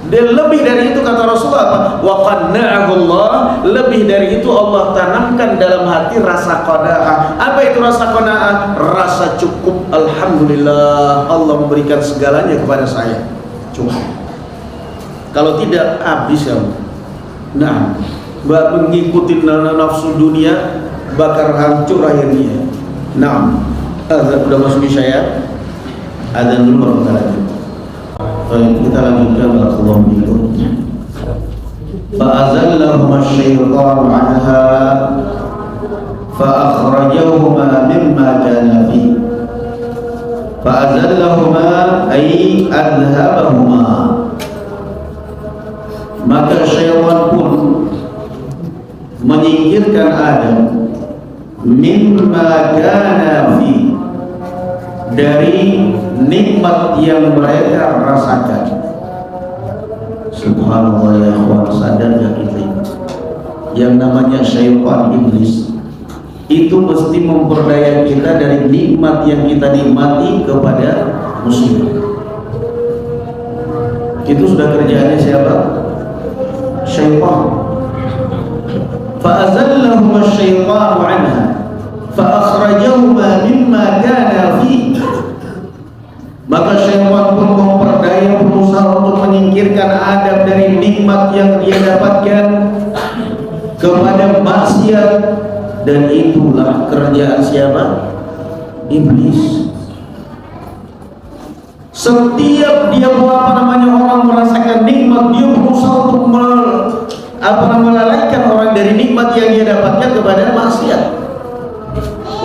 Dan lebih dari itu kata Rasulullah apa? Wa qanna'ahu Allah, lebih dari itu Allah tanamkan dalam hati rasa qanaah. Apa itu rasa qanaah? Rasa cukup. Alhamdulillah, Allah memberikan segalanya kepada saya. Cukup. Kalau tidak habis ya. Nah, mengikuti nafsu dunia bakar hancur akhirnya. Nah, azan sudah masuk isya. Azan dulu baru kita lanjut. Kita lanjutkan barakallahu fikum. Fa'azallahum asy-syaitanu 'anha fa'akhrajahuma mimma kana fi. Fa'azallahuma ay adhabahuma. Maka syaitan pun menyingkirkan Adam mimma kana fi, dari nikmat yang mereka rasakan. Subhanallah ya Allah, sadar gak kita yang namanya syaitan iblis itu mesti memperdaya kita dari nikmat yang kita nikmati kepada musibah. Itu sudah kerjaannya siapa? Syaitan. Fa'azallahum asy-syaitanu 'anha fa'akhrajahuma mimma kana fi. Maka syaitan pun memperdaya, berusaha untuk menyingkirkan Adam dari nikmat yang dia dapatkan kepada maksiat, dan itulah kerjaan siapa? Iblis. Setiap dia orang merasakan nikmat, dia berusaha untuk melalaikan orang dari nikmat yang dia dapatkan kepada maksiat.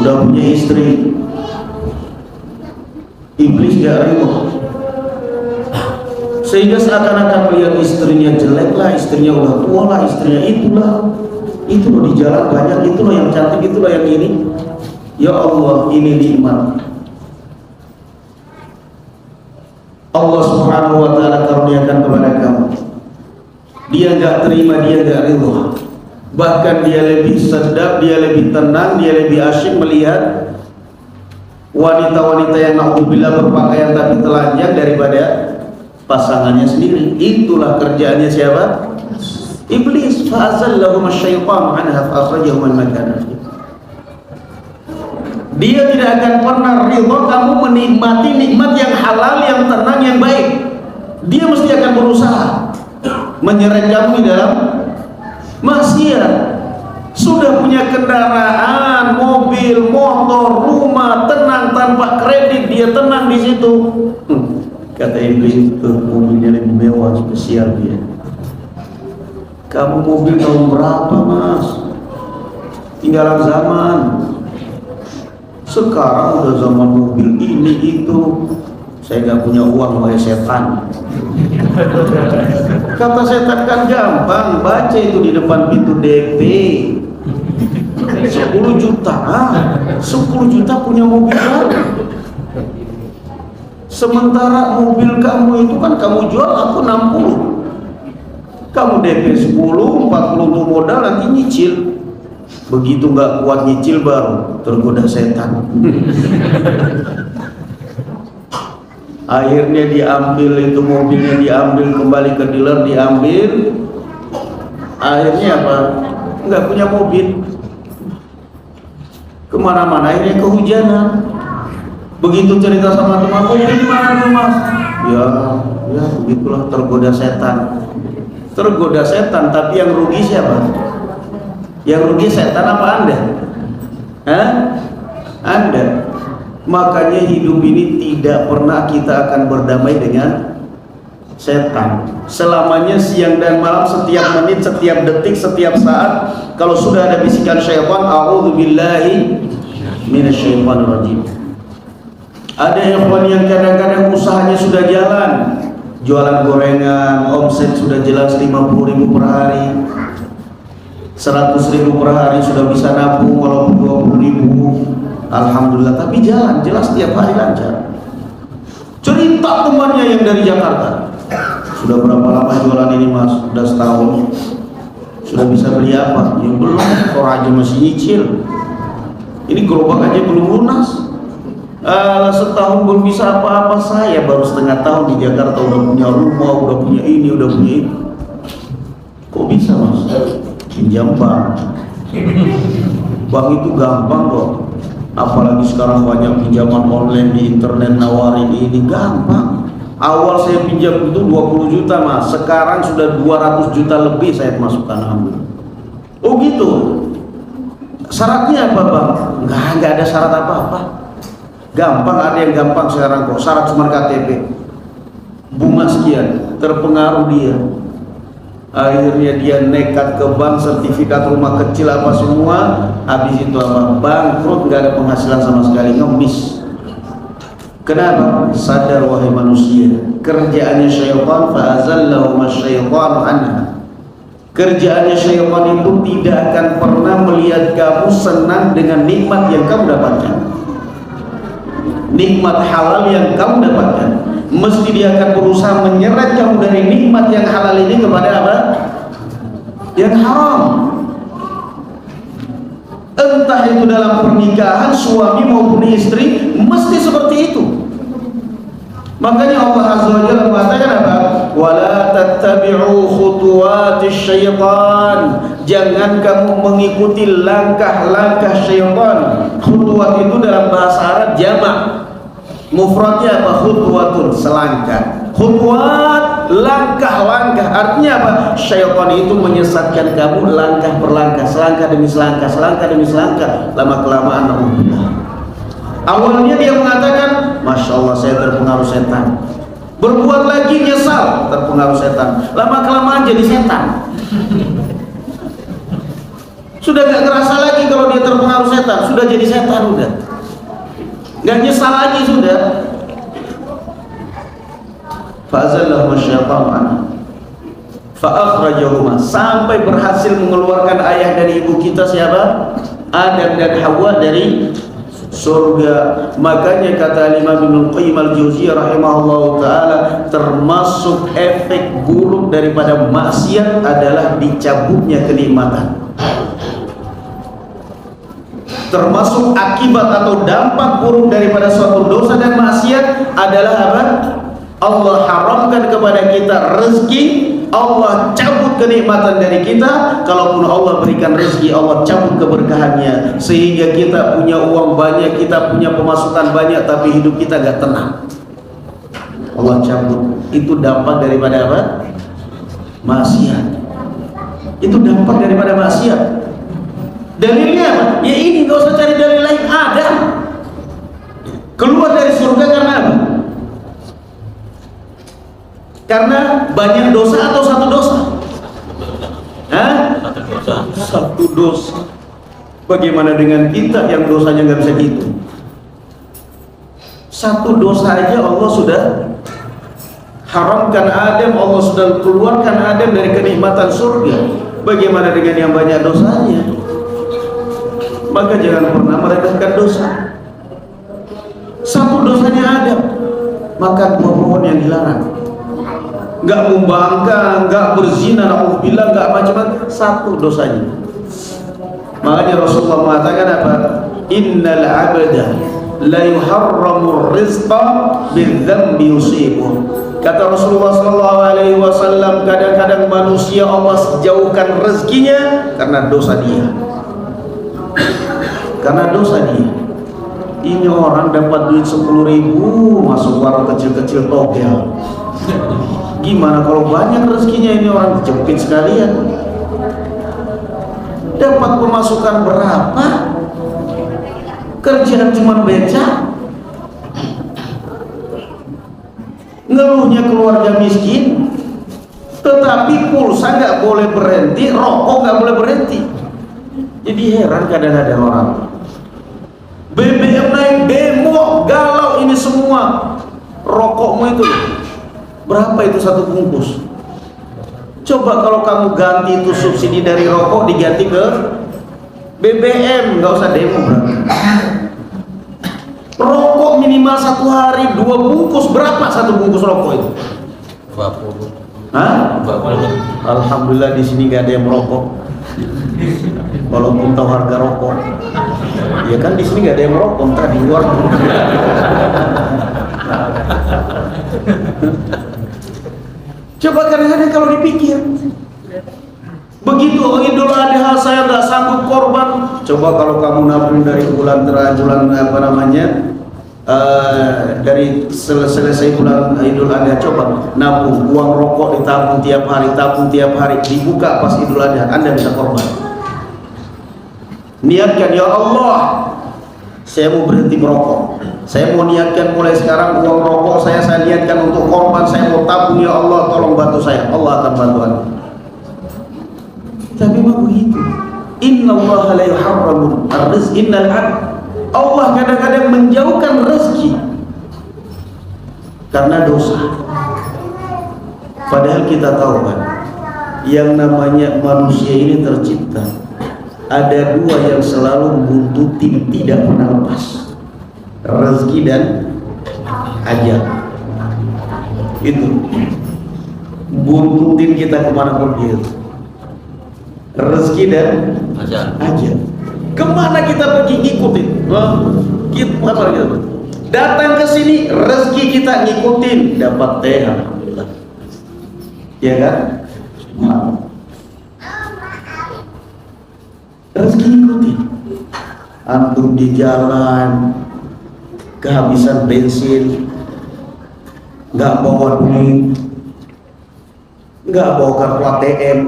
Udah punya istri, iblis gak rela, sehingga seakan-akan melihat istrinya jelek lah, istrinya udah tua lah, istrinya itulah, itu loh di jalan banyak, itu loh yang cantik, itu loh yang ini. Ya Allah, ini nikmat Allah Subhanahu wa ta'ala karuniakan kepada kamu. Dia gak terima, dia gak rela, bahkan dia lebih sedap, dia lebih tenang, dia lebih asyik melihat wanita-wanita yang naudzubillah berpakaian tapi telanjang daripada pasangannya sendiri. Itulah kerjaannya siapa? Iblis. Fa'azallahum asy-syaitanu 'anha fa'akhrajahum mimma kana fi. Dia tidak akan pernah ridha kamu menikmati nikmat yang halal, yang tenang, yang baik. Dia mesti akan berusaha menyeret kamu di dalam maksiat. Sudah punya kendaraan, mobil, motor, rumah, tenang tanpa kredit, dia tenang di situ. Kata iblis, itu mobilnya lebih mewah, spesial dia. Kamu mobil tahun berapa, Mas? Tinggalan zaman. Sekarang udah zaman mobil ini itu. Saya nggak punya uang, wahai setan. Kata setan kan gampang, baca itu di depan pintu DP. 10 juta, 10 juta punya mobil baru. Sementara mobil kamu itu kan kamu jual, aku 60. Kamu DP 10, 40 untuk modal, nanti nyicil. Begitu nggak kuat nyicil baru tergoda setan. Akhirnya diambil itu mobilnya, diambil kembali ke dealer, diambil. Akhirnya apa? Nggak punya mobil. Kemana-mana akhirnya kehujanan. Begitu cerita sama teman, mobil di mana tuh Mas? Ya begitulah, tergoda setan. Tergoda setan, tapi yang rugi siapa? Yang rugi setan apa Anda? Hah? Anda. Makanya hidup ini tidak pernah kita akan berdamai dengan setan. Selamanya siang dan malam, setiap menit, setiap detik, setiap saat, kalau sudah ada bisikan syaitan, a'udzubillahi minasyaitonir rajim. Ada ikhwan yang kadang-kadang usahanya sudah jalan, jualan gorengan, omset sudah jelas 50.000 per hari, 100.000 per hari, sudah bisa nabung walaupun 20.000. Alhamdulillah, tapi jalan jelas tiap hari lancar. Cerita temannya yang dari Jakarta, sudah berapa lama jualan ini Mas? Sudah setahun. Sudah bisa beli apa? Ya belum, orang aja masih nyicil. Ini gerobak aja belum lunas. Setahun belum bisa apa-apa. Saya baru setengah tahun di Jakarta udah punya rumah, udah punya ini, udah punya itu. Kok bisa Mas? Pinjam bank. Bank itu gampang kok. Apalagi sekarang banyak pinjaman online di internet, nawarin ini gampang. Awal saya pinjam itu 20 juta Mas, sekarang sudah 200 juta lebih saya masukkan, alhamdulillah. Oh gitu. Syaratnya apa Bang? Enggak ada syarat apa-apa. Gampang, ada yang gampang sekarang kok. Syarat cuma KTP, bunga sekian, terpengaruh dia. Akhirnya dia nekat ke bank, sertifikat rumah kecil apa semua, habis itu apa? Bangkrut, nggak ada penghasilan sama sekali, ngemis. Kenapa? Sadar wahai manusia, kerjaannya syaitan, fa'azallahum asy-syaitanu 'anha. Kerjaannya syaitan itu tidak akan pernah melihat kamu senang dengan nikmat yang kamu dapatkan. nikmat halal yang kamu dapatkan, mesti dia akan berusaha menyeret kamu dari nikmat yang halal ini kepada apa? Yang haram. Entah itu dalam pernikahan suami maupun istri, mesti seperti itu. Makanya Allah Azza wa Jalla mengatakan apa? Wala tattabi'u khutuwatis syaitan. Jangan kamu mengikuti langkah-langkah syaitan. Khutuwat itu dalam bahasa Arab jamak. Mufradnya apa? Khutwatun, selangkah. Khutwat, langkah-langkah. Artinya apa? Syaitan itu menyesatkan kamu langkah per langkah, selangkah demi selangkah, selangkah demi selangkah. Lama-kelamaan naudzubillah. Awalnya dia mengatakan, Masya Allah saya terpengaruh setan. Berbuat lagi nyesal, terpengaruh setan. Lama-kelamaan jadi setan. Sudah gak kerasa lagi kalau dia terpengaruh setan. Sudah jadi setan udah. Gak nyesal lagi sudah. Fa'azallahum asy-syaitanu anhu fa'akhrajahuma, sampai berhasil mengeluarkan ayah dari ibu kita siapa? Adam dan Hawa dari surga. Makanya kata Imam Ibnu Qayyim al-Jauziyah rahimahullahu taala, termasuk efek buruk daripada maksiat adalah dicabutnya kenikmatan. Termasuk akibat atau dampak buruk daripada suatu dosa dan maksiat adalah apa? Allah haramkan kepada kita rezeki, Allah cabut kenikmatan dari kita. Kalaupun Allah berikan rezeki, Allah cabut keberkahannya, sehingga kita punya uang banyak, kita punya pemasukan banyak, tapi hidup kita gak tenang. Allah cabut. Itu dampak daripada apa? Maksiat. Itu dampak daripada maksiat. Dalilnya apa? Ya ini, gak usah cari dalil lain. Ada. Keluar dari surga karena apa? Karena banyak dosa atau satu dosa? Hah? Satu dosa. Bagaimana dengan kita yang dosanya nggak bisa gitu? Satu dosa aja Allah sudah haramkan Adam, Allah sudah keluarkan Adam dari kenikmatan surga. Bagaimana dengan yang banyak dosanya? Maka jangan pernah merendahkan dosa. Satu dosanya Adam, makan buah pohon yang dilarang. Gak membangkang, gak berzina, na'udzubillah, gak macam-macam. Satu dosanya. Makanya Rasulullah mengatakan apa? Innal abda la yuharramu rizqa bidzambi yusibuh. Kata Rasulullah SAW, kadang-kadang manusia Allah jauhkan rezekinya karena dosa dia. Karena dosa dia. Ini orang dapat duit 10.000 masuk warung kecil-kecil togel. Gimana kalau banyak rezekinya, ini orang jepit sekalian. Dapat pemasukan berapa? Kerjaan cuma beca. Ngeluhnya keluarga miskin, tetapi pulsa nggak boleh berhenti, rokok nggak boleh berhenti. Jadi heran kadang-kadang orang. BBM naik, demo, galau, ini semua. Rokokmu itu berapa itu satu bungkus? Coba kalau kamu ganti itu subsidi dari rokok diganti ke BBM, nggak usah demo berapa. Rokok minimal satu hari 2 bungkus, berapa satu bungkus rokok itu? 20. Hah? 20. Alhamdulillah di sini nggak ada yang merokok. Walaupun tahu harga rokok, ya kan di sini nggak ada yang merokok, entah di luar. Coba kadang-kadang kalau dipikir, begitu Idul Adha saya nggak sanggup korban. Coba kalau kamu nabung dari bulan apa namanya, dari selesai bulan Idul Adha, coba nabung uang rokok, ditabung tiap hari, dibuka pas Idul Adha, Anda bisa korban. Niatkan, ya Allah, saya mau berhenti merokok. Saya mau niatkan mulai sekarang uang rokok saya niatkan untuk korban, saya mau tabung, ya Allah tolong bantu saya. Allah akan bantu Anda. Tapi memang begitu. Innallaha la yuharramu ar-rizq innal 'abd. Allah kadang-kadang menjauhkan rezeki karena dosa. Padahal kita tahu kan, yang namanya manusia ini tercipta ada 2 yang selalu buntuti, tidak pernah lepas. rezeki dan ajal. Itu buntutin kita kemana pun gitu. Rezeki dan ajal. Kemana kita pergi ngikutin? Apa gitu? Datang ke sini rezeki kita ngikutin, dapat teh alhamdulillah. Ya kan? Rezeki ngikutin. Antum di jalan kehabisan bensin, nggak bawa duit, nggak bawa kartu ATM,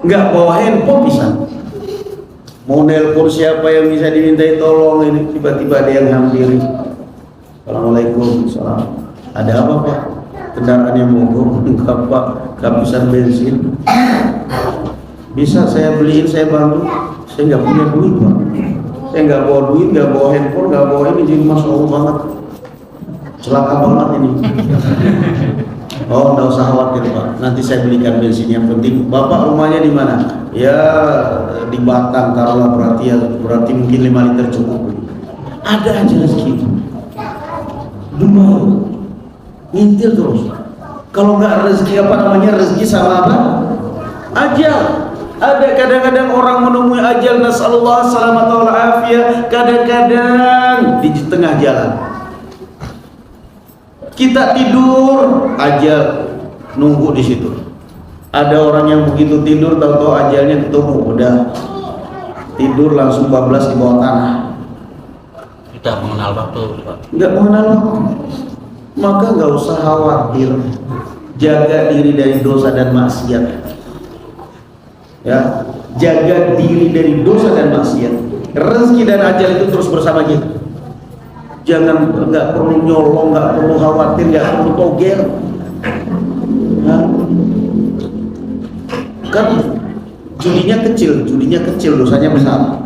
nggak bawa handphone bisa. Mau nelpon siapa yang bisa dimintai tolong, ini tiba-tiba ada yang hampiri. Assalamualaikum, salam. Ada apa Pak? Kendaraan yang mogok? Enggak Pak, kehabisan bensin. Bisa saya beliin, saya bantu. Saya nggak punya duit Pak. Saya nggak bawa duit, nggak bawa handphone, nggak bawa ini, jadi masya Allah banget. Celaka banget ini. Oh, nggak usah khawatir Pak. Nanti saya belikan bensin. Yang penting Bapak rumahnya di mana? Ya di Batang, taruhlah berarti mungkin 5 liter cukup. Ada aja rezeki. Dua ngintil terus. Kalau nggak rezeki apa namanya, rezeki sama apa? Ajal. Ada kadang-kadang orang menemui ajal, nasallallahu salamat wal afiyah, kadang-kadang di tengah jalan. Kita tidur, ajal nunggu di situ. Ada orang yang begitu tidur tahu-tahu ajalnya ketemu, udah tidur langsung bablas di bawah tanah. Tidak mengenal waktu, Pak. Nggak mengenal waktu. Maka nggak usah khawatir. Jaga diri dari dosa dan maksiat. Ya, jaga diri dari dosa dan maksiat. Rezeki dan ajal itu terus bersama kita. Jangan, nggak perlu nyolong, nggak perlu khawatir, nggak perlu togel. Nah, kan judinya kecil, dosanya besar.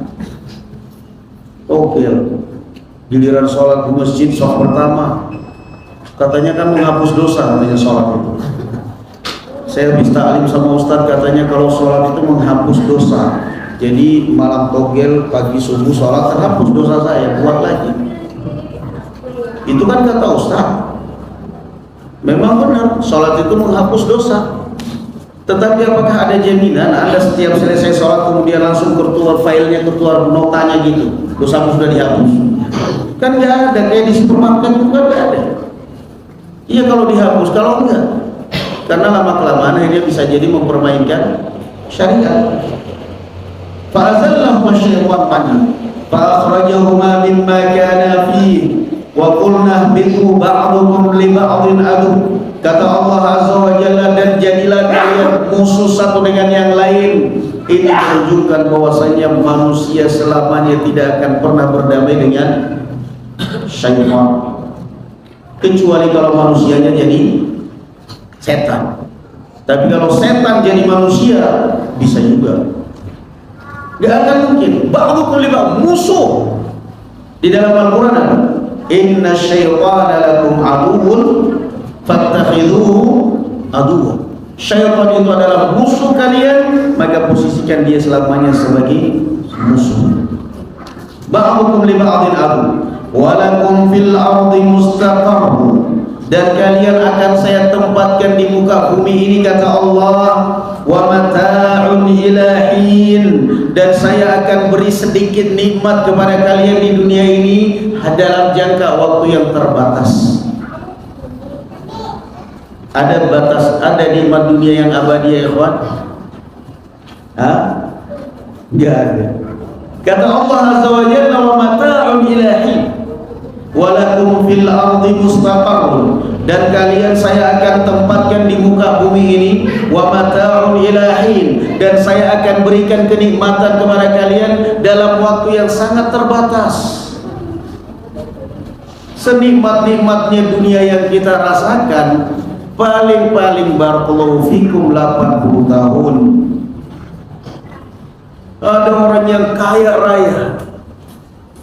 Togel. Giliran sholat di masjid sholat pertama, katanya kan menghapus dosa, katanya sholat itu. Saya habis ta'lim sama Ustadz, katanya kalau sholat itu menghapus dosa. Jadi malam togel, pagi subuh sholat terhapus dosa saya, buat lagi. Itu kan kata Ustadz. Memang benar, sholat itu menghapus dosa. Tetapi apakah ada jaminan Anda setiap selesai sholat kemudian langsung keluar filenya, keluar notanya gitu, dosamu sudah dihapus? Kan nggak ada, kayak di supermarket juga nggak ada. Iya kalau dihapus, kalau enggak, karena lama-kelamaan akhirnya bisa jadi mempermainkan syariat. Fa'azallahu syaitan fa'akhrajahuma mimma kana fihi wa qulna bitu ba'dukum li ba'din adu. Kata Allah Azza wa Jalla, dan jadilah kalian musuh satu dengan yang lain. Ini menunjukkan bahwasanya manusia selamanya tidak akan pernah berdamai dengan syaitan, kecuali kalau manusianya jadi setan. Tapi kalau setan jadi manusia, bisa juga. Gak akan mungkin. Ba'dukum li ba'd, musuh. Di dalam Al-Quran ada, inna syaitana lakum aduwwun fattakhidhuhu aduwwa. Syaitan itu adalah musuh kalian, maka posisikan dia selamanya sebagai musuh. Ba'dukum li ba'din adu. Walakum fil ardi mustaqarr, dan kalian akan saya tempatkan di muka bumi ini, kata Allah, wa mata'un ila hin, dan saya akan beri sedikit nikmat kepada kalian di dunia ini dalam jangka waktu yang terbatas. Ada batas, ada nikmat dunia yang abadi ya ikhwan? Hah? Enggak ada. Kata Allah Azza wa Jalla, wa mata'un ila hin walakum fil ardi mustaqarrun, dan kalian saya akan tempatkan di muka bumi ini, wa mata'un ila hin, dan saya akan berikan kenikmatan kepada kalian dalam waktu yang sangat terbatas. Senikmat-nikmatnya dunia yang kita rasakan, paling-paling barakallahu fikum 80 tahun. Ada orang yang kaya raya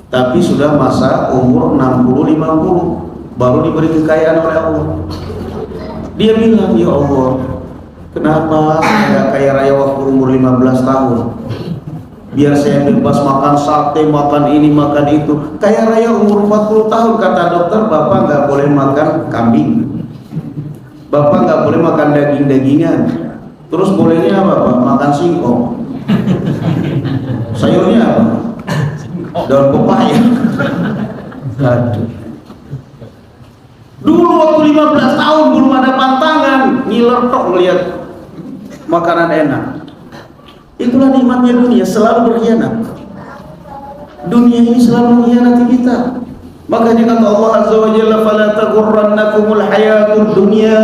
tapi sudah masa umur 60-50 baru diberi kekayaan oleh Allah. Dia bilang, ya Allah, kenapa saya kaya raya waktu umur 15 tahun? biar saya bebas makan sate, makan ini, makan itu. Kaya raya umur 40 tahun, kata dokter, bapak nggak boleh makan kambing, bapak nggak boleh makan daging-dagingan. Terus bolehnya apa Pak? Makan singkong. Sayurnya apa? Daun pepaya. Aduh. Dulu waktu 15 tahun belum ada pantangan, ngiler tok melihat makanan enak. Itulah nikmatnya dunia, selalu berkhianat. Dunia ini selalu mengkhianati kita. Makanya kata Allah Azza wa Jalla, fala taghurrannakumul hayatud dunya.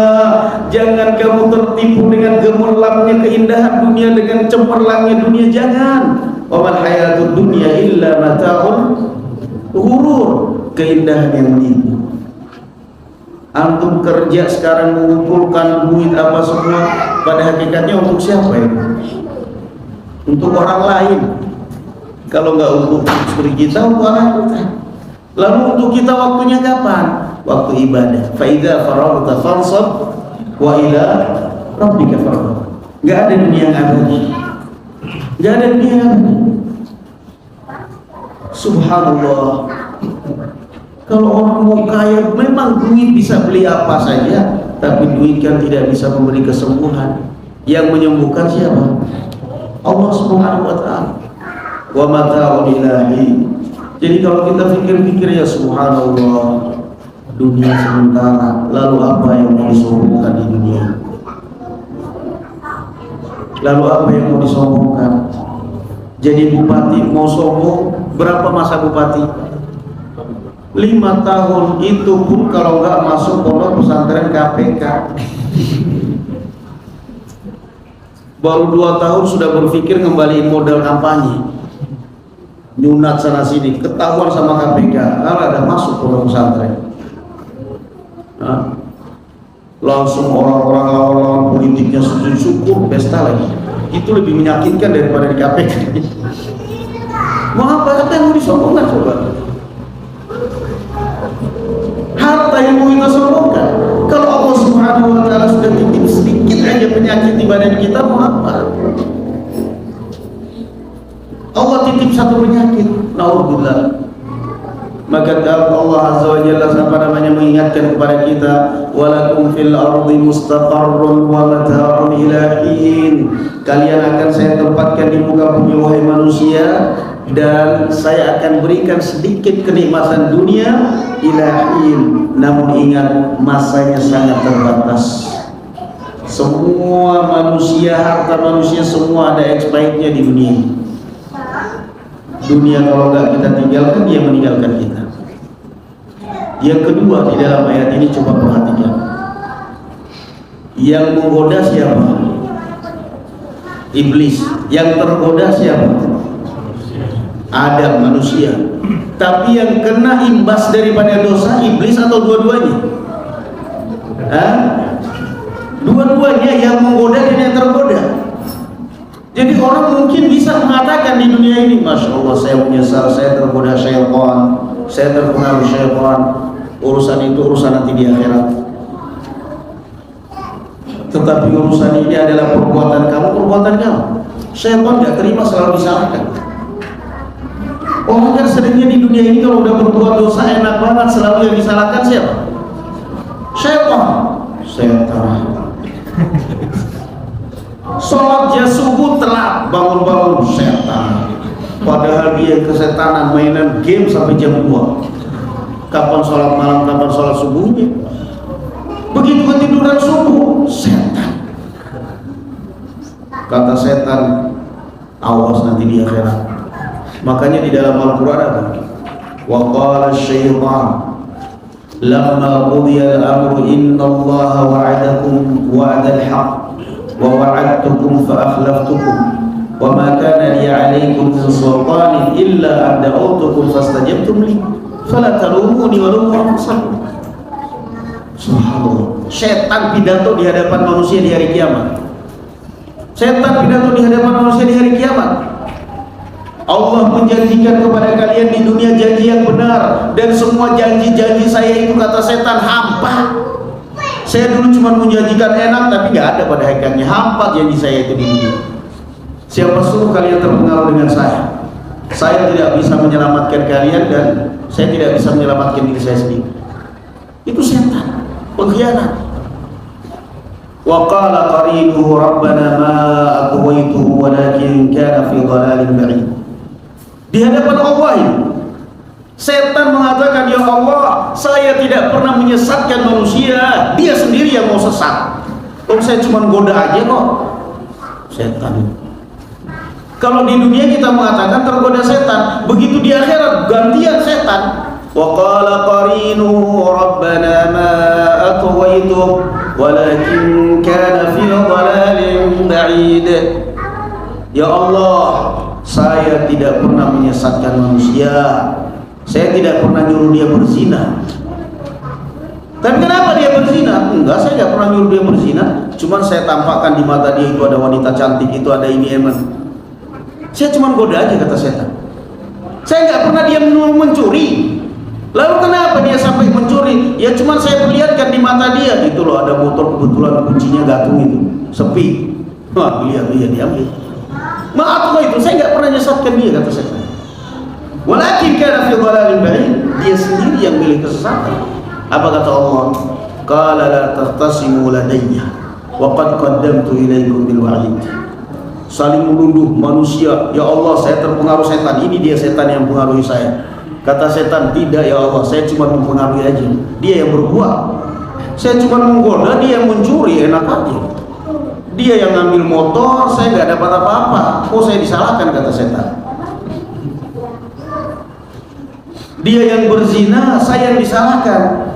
Jangan kamu tertipu dengan gemerlapnya keindahan dunia, dengan cemerlangnya dunia, jangan. Wa mal hayatud dunya illa mata'ul ghurur, keindahan yang menipu. Antum kerja sekarang mengumpulkan duit apa semua, pada hakikatnya untuk siapa ya? Untuk orang lain. Kalau nggak untuk istri kita, untuk anak kita. Lalu untuk kita waktunya kapan? Waktu ibadah. Fa idza faraghta fansab wa ila rabbika farghab. Nggak ada dunia yang abadi. Nggak ada dunia yang abadi. Subhanallah. Kalau orang mau kaya, memang duit bisa beli apa saja, tapi duit kan tidak bisa memberi kesembuhan. Yang menyembuhkan siapa? Allah Subhanahu wa ta'ala. Wa mata'ul ilahi. Jadi kalau kita pikir-pikir, ya subhanallah, dunia sementara, lalu apa yang mau disombongkan di dunia? Lalu apa yang mau disombongkan? Jadi bupati mau sombong, berapa masa bupati? 5 tahun, itu pun kalau nggak masuk pondok pesantren KPK. Baru 2 tahun sudah berpikir ngembaliin modal kampanye, nyunat sana sini, ketahuan sama KPK, ada masuk pondok pesantren. Langsung orang-orang lawan politiknya sujud syukur, pesta lagi. Itu lebih menyakitkan daripada di KPK. Mau apa yang mau disombongkan coba? Harta yang mau kita sombongkan. Kalau Allah Subhanahu wa ta'ala sudah titip sedikit aja penyakit di badan kita, mau apa? Allah titip satu penyakit, naudzubillah. Maka Allah Azza wa Jalla mengingatkan kepada kita, walakum fil ardi mustaqarrun wa mata'un ila hin. Kalian akan saya tempatkan di muka bumi wahai manusia, dan saya akan berikan sedikit kenikmatan dunia ila hin. Namun ingat, masanya sangat terbatas. Semua manusia, harta manusia semua ada expirednya di dunia. Dunia kalau nggak kita tinggalkan, dia meninggalkan kita. Yang kedua, di dalam ayat ini coba perhatikan, yang menggoda siapa? Iblis. Yang tergoda siapa? Adam, manusia. Tapi yang kena imbas daripada dosa, iblis atau dua-duanya? Dua-duanya, yang menggoda dan yang tergoda. Jadi orang mungkin bisa mengatakan di dunia ini, Masya Allah, saya menyesal, saya tergoda syaitan, saya terpengaruh syaitan. Urusan itu urusan nanti di akhirat. Tetapi urusan ini adalah perbuatan kamu. Syaitan gak terima, selalu disalahkan. Orang kan seringnya di dunia ini kalau udah berbuat dosa enak banget, selalu yang disalahkan siapa? Syaitan. Sholat jam subuh telat, bangun-bangun setan. Padahal dia kesetanan, mainan game sampai jam 2. Kapan sholat malam, kapan sholat subuhnya? Begitu ketiduran subuh, setan. Kata setan, awas nanti di akhirat. Makanya di dalam Al-Quran ada, wa qala syaitan lamma qudiya al-amru inna allaha wa'adakum wa'adal haq wa wa'adtukum fa akhlaftukum wa ma kana li 'alaykum min sultanin illa an da'utukum fastajabtum li fala talumuni wa lumu anfusakum. Subhanallah. Setan pidato di hadapan manusia di hari kiamat. Setan pidato di hadapan manusia di hari kiamat. Allah menjanjikan kepada kalian di dunia janji yang benar, dan semua janji-janji saya itu, kata setan, hampa. Saya dulu cuma menjanjikan enak, tapi nggak ada pada hakikatnya. Hampa janji saya itu di dunia. Siapa suruh kalian terpengaruh dengan saya? Saya tidak bisa menyelamatkan kalian dan saya tidak bisa menyelamatkan diri saya sendiri. Itu setan, pengkhianat. Wa qala qarinuhu rabbana ma aghwaytuhu walakin kana fi dhalalin ba'id. Di hadapan Allah ini setan mengatakan, ya Allah, saya tidak pernah menyesatkan manusia, dia sendiri yang mau sesat. Saya cuma goda aja kok. Setan. Kalau di dunia kita mengatakan tergoda setan, begitu di akhirat gantian setan. Wa qala qarinuhu rabbana ma atghaytuhu walakin kana fi dhalalin ba'id. Ya Allah, saya tidak pernah menyesatkan manusia, saya tidak pernah nyuruh dia berzina. Tapi kenapa dia berzina? Enggak, saya tidak pernah nyuruh dia berzina, cuman saya tampakkan di mata dia itu ada wanita cantik, itu ada ini eman. Saya cuma goda aja, kata setan. Saya nggak pernah dia mencuri. Lalu kenapa dia sampai mencuri? Ya cuman saya perlihatkan di mata dia. Itu loh, ada motor kebetulan kuncinya gantung itu, sepi. Wah, lihat dia diambil. Maaf kok itu, saya nggak pernah nyesatkan dia, kata setan. Walakin kana fi dhalalin ba'id, dia sendiri yang milih kesesatan. Apa kata Allah? Qala la tahtasimu ladayya wa qad qaddamtu ilaykum bil wa'id. Saling menuduh manusia, ya Allah saya terpengaruh setan, ini dia setan yang mempengaruhi saya. Kata setan, tidak ya Allah, saya cuma mempengaruhi aja, dia yang berbuat. Saya cuma menggoda, dia yang mencuri, enak aja. Dia yang ngambil motor, saya nggak dapat apa-apa. Kok saya disalahkan, kata setan. Dia yang berzina, saya yang disalahkan.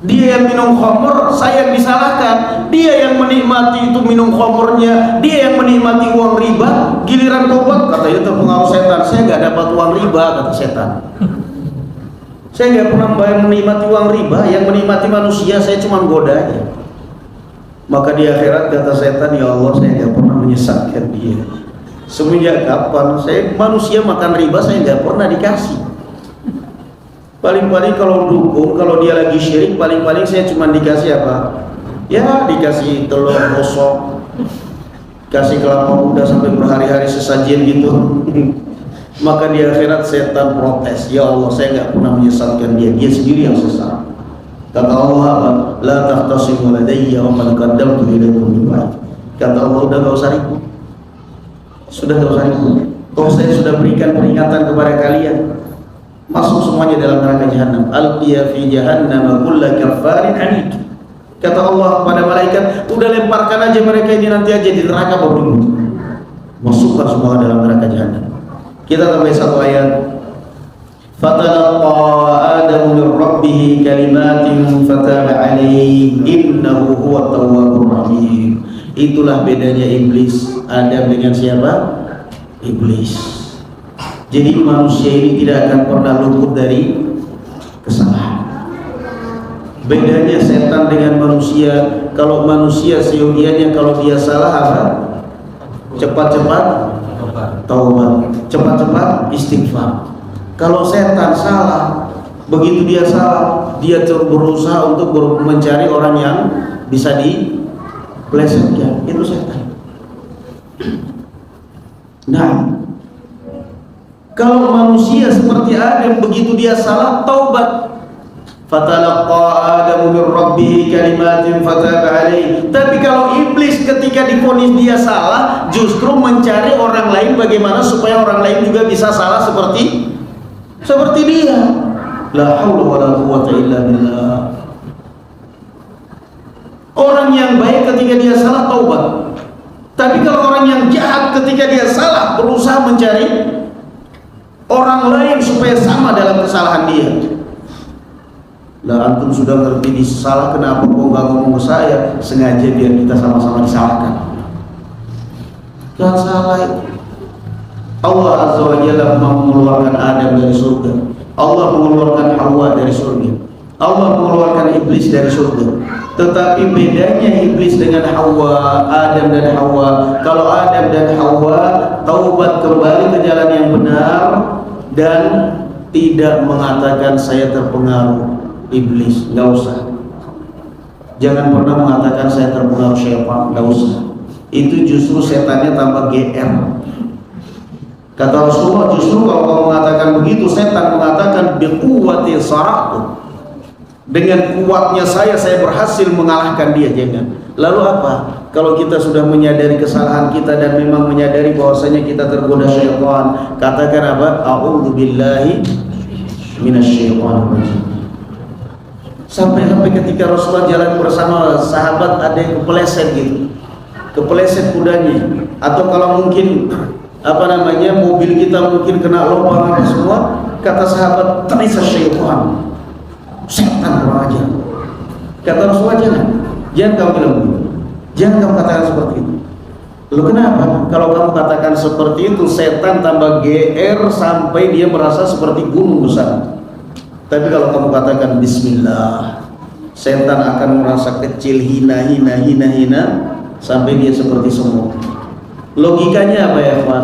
Dia yang minum khamr, saya yang disalahkan. Dia yang menikmati itu minum khamrnya, dia yang menikmati uang riba. Giliran tobat, kata itu terpengaruh setan, saya nggak dapat uang riba, kata setan. Saya nggak pernah menikmati uang riba, yang menikmati manusia, saya cuma goda aja. Maka di akhirat kata setan, ya Allah saya nggak pernah menyesatkan dia. Semenjak kapan saya manusia makan riba, saya nggak pernah dikasih. Paling-paling kalau dukung, kalau dia lagi syirik, paling-paling saya cuma dikasih apa? Ya dikasih telur kosong, kasih kelapa muda sampai berhari-hari sesajian gitu. Maka di akhirat setan protes, ya Allah saya nggak pernah menyesatkan dia, dia sendiri yang sesat. Kata Allah apa? La tahtasimu ladayya wa qad qaddamtu ilaykum bil wa'id. Kata Allah, udah nggak usah ribut, sudah nggak usah ribut. Toh saya sudah berikan peringatan kepada kalian. Masuk semuanya dalam neraka jahanam. Alqiya fi jahannam kulla kaffarin anid. Kata Allah kepada malaikat, udah lemparkan aja mereka ini, nanti aja di neraka baru masukkan semua dalam neraka jahanam. Kita tambah satu ayat. Fatalaqa Adamu min rabbih kalimatin fataba alaihi innahu huwat tawwabur rahim. Itulah bedanya iblis. Adam dengan siapa? Iblis. Jadi manusia ini tidak akan pernah luput dari kesalahan. Bedanya setan dengan manusia, kalau manusia seyogianya kalau dia salah apa? Cepat-cepat taubat, cepat-cepat istighfar. Kalau setan salah, begitu dia salah, dia berusaha untuk mencari orang yang bisa dipelesetkan. Itu setan. Nah, kalau manusia seperti Adam, begitu dia salah, taubat. Fatalaqa Adamu min rabbih kalimatin fataba alaihi. Tapi kalau iblis ketika divonis dia salah, justru mencari orang lain bagaimana supaya orang lain juga bisa salah seperti dia. La haula wala quwwata illa billah. Orang yang baik ketika dia salah taubat. Tapi kalau orang yang jahat ketika dia salah berusaha mencari orang lain supaya sama dalam kesalahan dia. Lah antum sudah ngerti disalah, kenapa kok nggak ngomong ke saya? Sengaja biar kita sama-sama disalahkan. Gak salah itu. Allah Azza wa Jalla mengeluarkan Adam dari surga. Allah mengeluarkan Hawa dari surga. Allah mengeluarkan iblis dari surga. Tetapi bedanya iblis dengan Hawa, Adam dan Hawa, kalau Adam dan Hawa taubat kembali ke jalan yang benar dan tidak mengatakan saya terpengaruh iblis, nggak usah. Jangan pernah mengatakan saya terpengaruh syaitan, nggak usah. Itu justru setannya tambah GR. Kata Rasulullah, justru kalau kamu mengatakan begitu, setan mengatakan biquwwati sara'tu, dengan kuatnya saya berhasil mengalahkan dia. Jangan. Lalu apa? Kalau kita sudah menyadari kesalahan kita dan memang menyadari bahwasanya kita tergoda syaitan, katakan apa? A'udzubillahi minasyaitonir rajim. Sampai ketika Rasulullah jalan bersama sahabat, ada yang kepeleset gitu, kepeleset kudanya, atau kalau mungkin mobil kita mungkin kena lubang apa semua, kata sahabat, terisa syaitan, setan kurang ajar. Kata Rasulullah, jangan kamu bilang begitu, jangan kamu katakan seperti itu. Lalu kenapa? Kalau kamu katakan seperti itu, setan tambah GR sampai dia merasa seperti gunung besar. Tapi kalau kamu katakan Bismillah, setan akan merasa kecil, hina sampai dia seperti semut. Logikanya apa ya, Pak?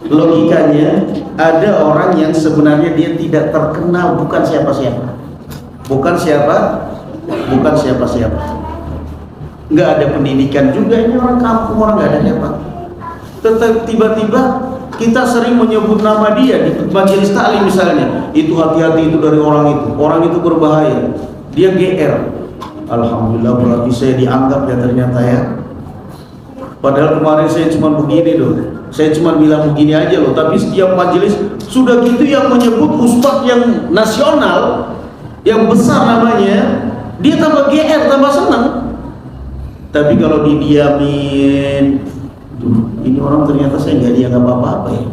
Logikanya ada orang yang sebenarnya dia tidak terkenal, bukan siapa-siapa, nggak ada pendidikan juga, ini orang kampung, orang nggak ada siapa. Tetapi tiba-tiba kita sering menyebut nama dia di majelis taklim misalnya, itu hati-hati, itu dari orang itu berbahaya, dia GR. Alhamdulillah, berarti saya dianggap ya ternyata ya. Padahal kemarin saya cuma begini loh, saya cuma bilang begini aja loh, tapi setiap majelis sudah gitu yang menyebut ustadz yang nasional, yang besar namanya, dia tambah GR, tambah senang. Tapi kalau didiamin, ini orang ternyata saya nggak dianggap apa-apa ya.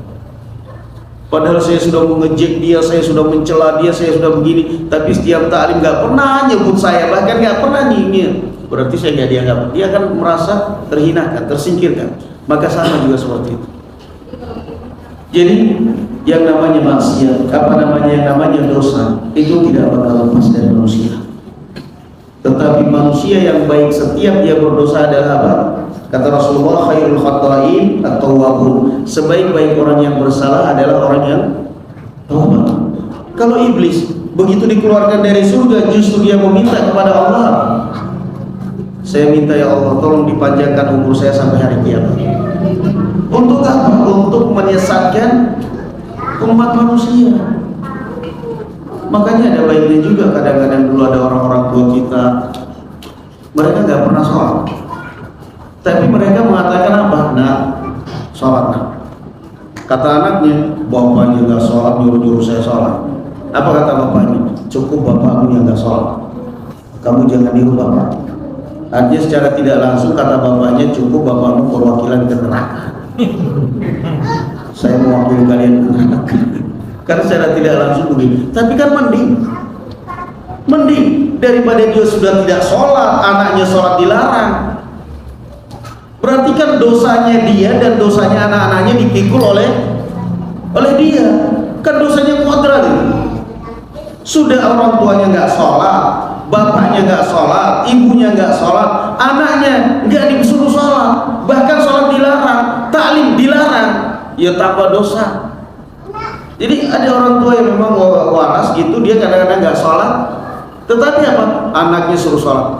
Padahal saya sudah mengejek dia, saya sudah mencela dia, saya sudah begini, tapi setiap taklim nggak pernah nyebut saya, bahkan nggak pernah nyindir. Berarti saya nggak dianggap. Dia akan merasa terhinakan, tersingkirkan. Maka sama juga seperti itu. Jadi yang namanya maksiat, yang namanya dosa, itu tidak bakal lepas dari manusia. Tetapi manusia yang baik setiap dia berdosa adalah apa? Kata Rasulullah, khairul khata'in at-tawwabun. Sebaik-baik orang yang bersalah adalah orang yang taubat. Kalau iblis begitu dikeluarkan dari surga, justru dia meminta kepada Allah, saya minta ya Allah, tolong dipanjangkan umur saya sampai hari kiamat. Untuk apa? Untuk menyesatkan umat manusia. Makanya ada baiknya juga kadang-kadang dulu ada orang-orang tua kita, mereka nggak pernah sholat, tapi mereka mengatakan apa? Nah, sholat nah. Kata anaknya, bapaknya nggak sholat, nyuruh-nyuruh saya sholat. Apa kata bapaknya? Cukup bapakmu yang nggak sholat, kamu jangan niru bapak. Artinya secara tidak langsung kata bapaknya, cukup bapakmu perwakilan ke neraka. Saya mewakili kalian ke neraka. Karena secara tidak langsung begini. Tapi kan mending daripada dia sudah tidak sholat, anaknya sholat dilarang. Berarti kan dosanya dia dan dosanya anak-anaknya dipikul oleh dia. Kan dosanya kuadrat. Sudah orang tuanya nggak sholat, bapaknya nggak sholat, ibunya nggak sholat, anaknya nggak disuruh sholat, bahkan sholat dilarang, taklim dilarang, ya tambah dosa. Jadi ada orang tua yang memang waras gitu, dia kadang-kadang nggak sholat, tetapi apa? Anaknya suruh sholat,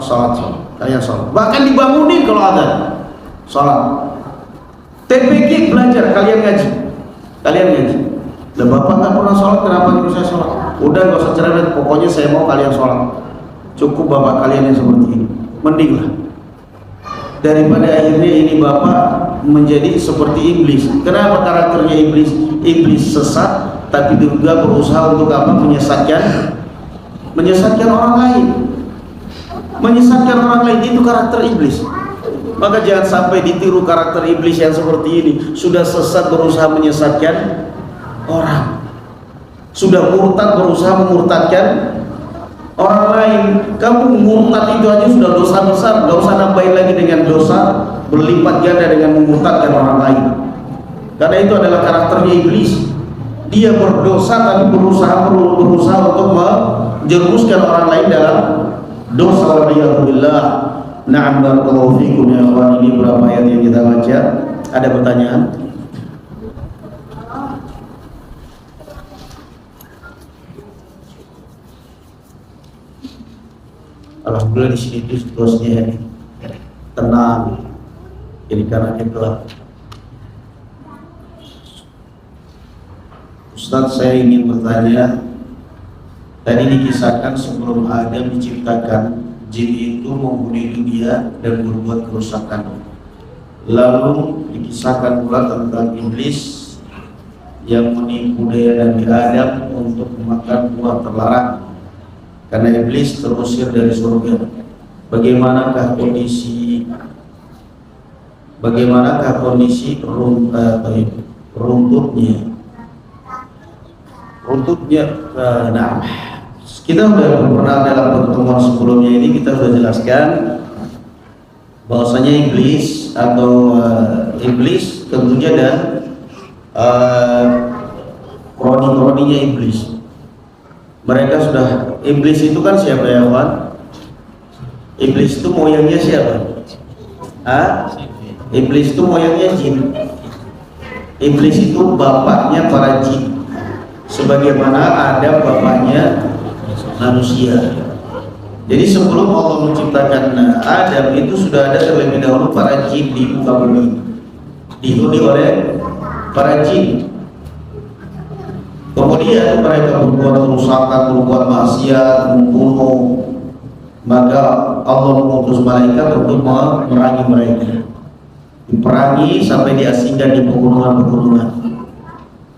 kalian sholat, bahkan dibangunin kalau ada sholat. TPG belajar, kalian ngaji. Lah bapak nggak pernah sholat, kenapa nyuruh saya sholat? Udah nggak usah cerewet, pokoknya saya mau kalian sholat. Cukup bapak kalian yang seperti ini, mending lah daripada akhirnya ini bapak menjadi seperti iblis. Kenapa karakternya iblis? Iblis sesat, tapi juga berusaha untuk apa? Menyesatkan orang lain. Menyesatkan orang lain itu karakter iblis. Maka jangan sampai ditiru karakter iblis yang seperti ini. Sudah sesat berusaha menyesatkan orang, sudah murtad berusaha memurtadkan orang lain. Kamu murtad itu aja sudah dosa besar, gak usah nambahin lagi dengan dosa berlipat ganda dengan memurtadkan orang lain. Karena itu adalah karakternya iblis. Dia berdosa tapi berusaha untuk menjerumuskan orang lain dalam dosa. Waliyahulillah. Na'am, barakallahu fikum ya Allah. Ini berapa ayat yang kita baca? Ada pertanyaan? Alhamdulillah di sini itu situasinya tenang, jadi karena gelap. Ustaz, saya ingin bertanya. Tadi dikisahkan sebelum Adam diciptakan, jin itu menghuni dunia dan berbuat kerusakan. Lalu dikisahkan pula tentang iblis yang menipu daya Nabi Adam untuk memakan buah terlarang karena iblis terusir dari surga. Bagaimanakah kondisi runtutnya? Nah, kita sudah pernah dalam pertemuan sebelumnya ini kita sudah jelaskan bahwasanya iblis atau iblis tentunya dan kroni-kroninya iblis. Mereka sudah, iblis itu kan siapa ya kawan? Iblis itu moyangnya siapa? Iblis itu moyangnya jin. Iblis itu bapaknya para jin, sebagaimana ada bapaknya manusia. Jadi sebelum Allah menciptakan Adam itu sudah ada terlebih dahulu para jin di muka bumi, dihuni oleh para jin. Kemudian mereka berbuat kerusakan, berbuat maksiat, membunuh. Maka Allah mengutus malaikat untuk memerangi mereka. Diperangi sampai diasingkan di pegunungan-pegunungan.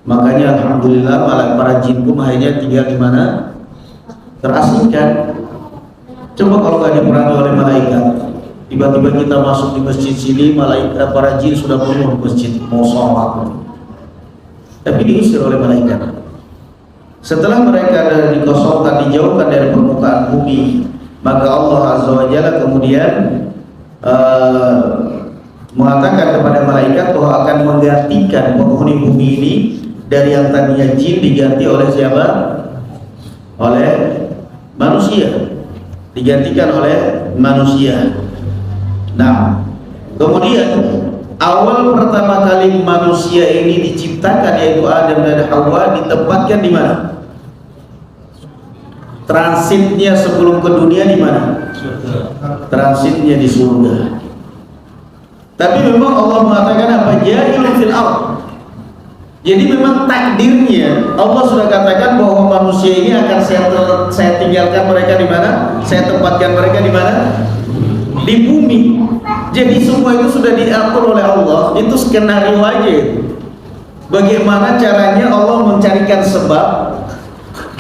Makanya alhamdulillah para jin pun akhirnya tinggal di mana? Terasingkan. Coba kalau nggak diperangi oleh malaikat, tiba-tiba kita masuk di masjid sini, malaikat para jin sudah penuh di masjid mau sholat, tapi diusir oleh malaikat. Setelah mereka dikosongkan, dijauhkan dari permukaan bumi, maka Allah Azza wa Jalla kemudian mengatakan kepada malaikat bahwa akan menggantikan penghuni bumi ini dari yang tadinya jin diganti oleh siapa? Oleh manusia. Digantikan oleh manusia. Nah, kemudian awal pertama kali manusia ini diciptakan yaitu Adam dan Hawa ditempatkan di mana? Transitnya sebelum ke dunia di mana? Transitnya di surga. Tapi memang Allah mengatakan apa? Ja'ilun fil ardh. Jadi memang takdirnya Allah sudah katakan bahwa manusia ini akan saya tinggalkan mereka di mana? Saya tempatkan mereka di mana? Di bumi. Jadi semua itu sudah diatur oleh Allah. Itu skenario aja. Bagaimana caranya Allah mencarikan sebab?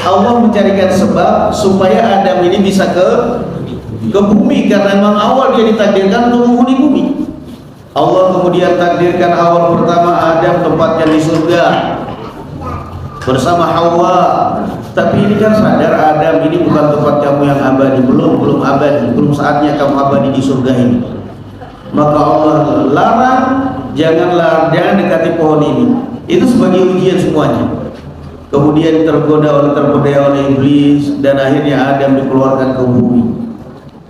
Allah mencarikan sebab supaya Adam ini bisa ke bumi karena memang awal dia ditakdirkan untuk menghuni bumi. Allah kemudian takdirkan awal pertama Adam tempatkan di surga bersama Hawa. Tapi ini kan sadar Adam ini bukan tempat kamu yang abadi, belum abadi, belum saatnya kamu abadi di surga ini. Maka Allah larang, jangan dekati pohon ini. Itu sebagai ujian semuanya. Kemudian terpedaya oleh iblis dan akhirnya Adam dikeluarkan ke bumi.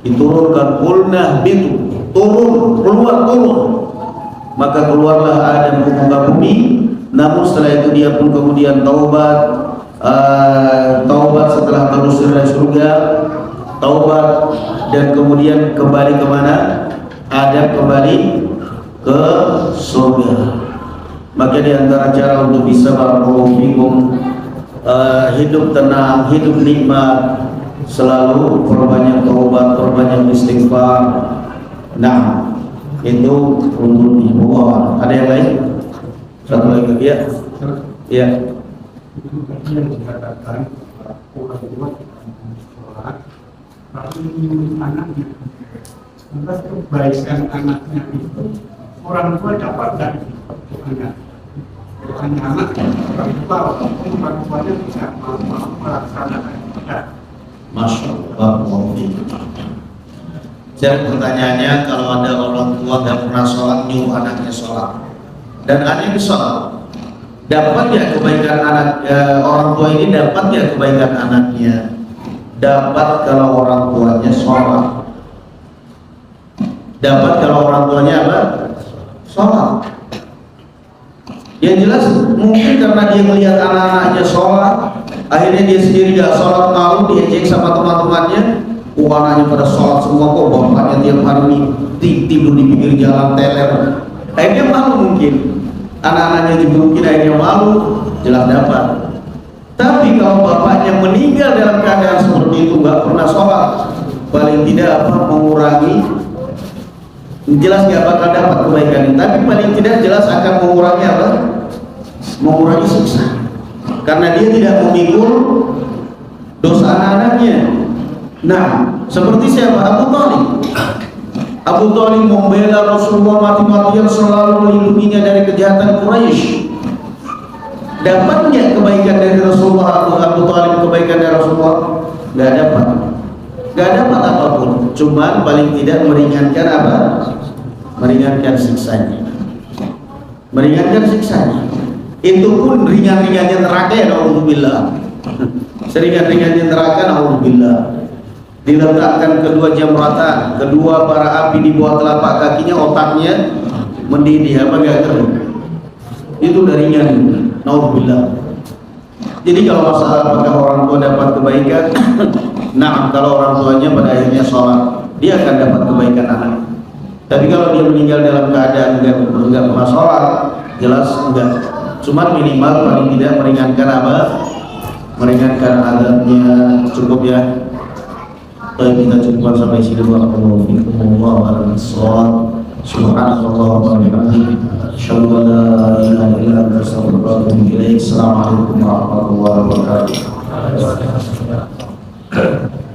Diturunkan kulnah bitu, turun. Maka keluarlah Adam ke muka bumi. Namun setelah itu dia pun kemudian taubat setelah terusir dari surga, taubat dan kemudian kembali kemana? Adam kembali ke surga. Maka di antara cara untuk bisa hidup tenang, hidup nikmat, selalu perbanyak taubat, perbanyak istighfar. Nah, itu untuk ibu. Ada yang lain? Satu lagi ya. Ya. Yang dikatakan orang tua sholat, tapi anaknya, lantas kebaikan anaknya itu orang tua dapat dari anak, bukan anak orang tua, walaupun orang tuanya tidak melaksanakan ibadah. Masya Allah. Jadi pertanyaannya, kalau ada orang tua nggak pernah sholat nyuruh anaknya sholat dan anaknya sholat, dapat ya kebaikan orang tua ini, dapat ya kebaikan anaknya? Dapat kalau orang tuanya sholat. Dapat kalau orang tuanya apa? Sholat. Yang jelas mungkin karena dia melihat anak-anaknya sholat, akhirnya dia sendiri gak sholat, malu diejek sama teman-temannya. Anaknya pada sholat semua, kok bapaknya tiap hari tidur di pinggir jalan teler. Akhirnya malu mungkin. Anak-anaknya juga mungkin akhirnya malu. Jelas dapat. Tapi kalau bapaknya meninggal dalam keadaan seperti itu, nggak pernah sholat, paling tidak mengurangi, jelas nggak bakal dapat kebaikan ini, tapi paling tidak jelas akan mengurangi apa? Mengurangi siksa, karena dia tidak memikul dosa anak-anaknya. Nah, seperti siapa? Abu Thalib. Abu Thalib membela Rasulullah mati-matian, selalu melindunginya dari kejahatan Quraisy. Dapatnya kebaikan dari Rasulullah, Abu Thalib kebaikan dari Rasulullah? Nggak dapat. Nggak dapat apapun. Cuman paling tidak meringankan apa? Meringankan siksanya. Meringankan siksanya. Itu pun ringan-ringannya neraka ya, na'udzubillah. Seringan-ringannya neraka, na'udzubillah. Diletakkan kedua jamratan, kedua bara api di bawah telapak kakinya, otaknya mendidih apa gak kering. Itu dari ringan, na'udzubillah. Jadi kalau masalah apakah orang tua dapat kebaikan, nah kalau orang tuanya pada akhirnya sholat, dia akan dapat kebaikan anak. Tapi kalau dia meninggal dalam keadaan enggak pernah sholat, jelas enggak. Cuma minimal paling tidak meringankan apa? Meringankan azabnya. Cukup ya. Baik, kita cukupkan sampai sini. Wallahu a'lam bishawab. Subhanallah wa bihamdihi, asyhadu an la ilaha illa anta, astaghfiruka wa atubu ilaik. Assalamualaikum warahmatullahi wabarakatuh.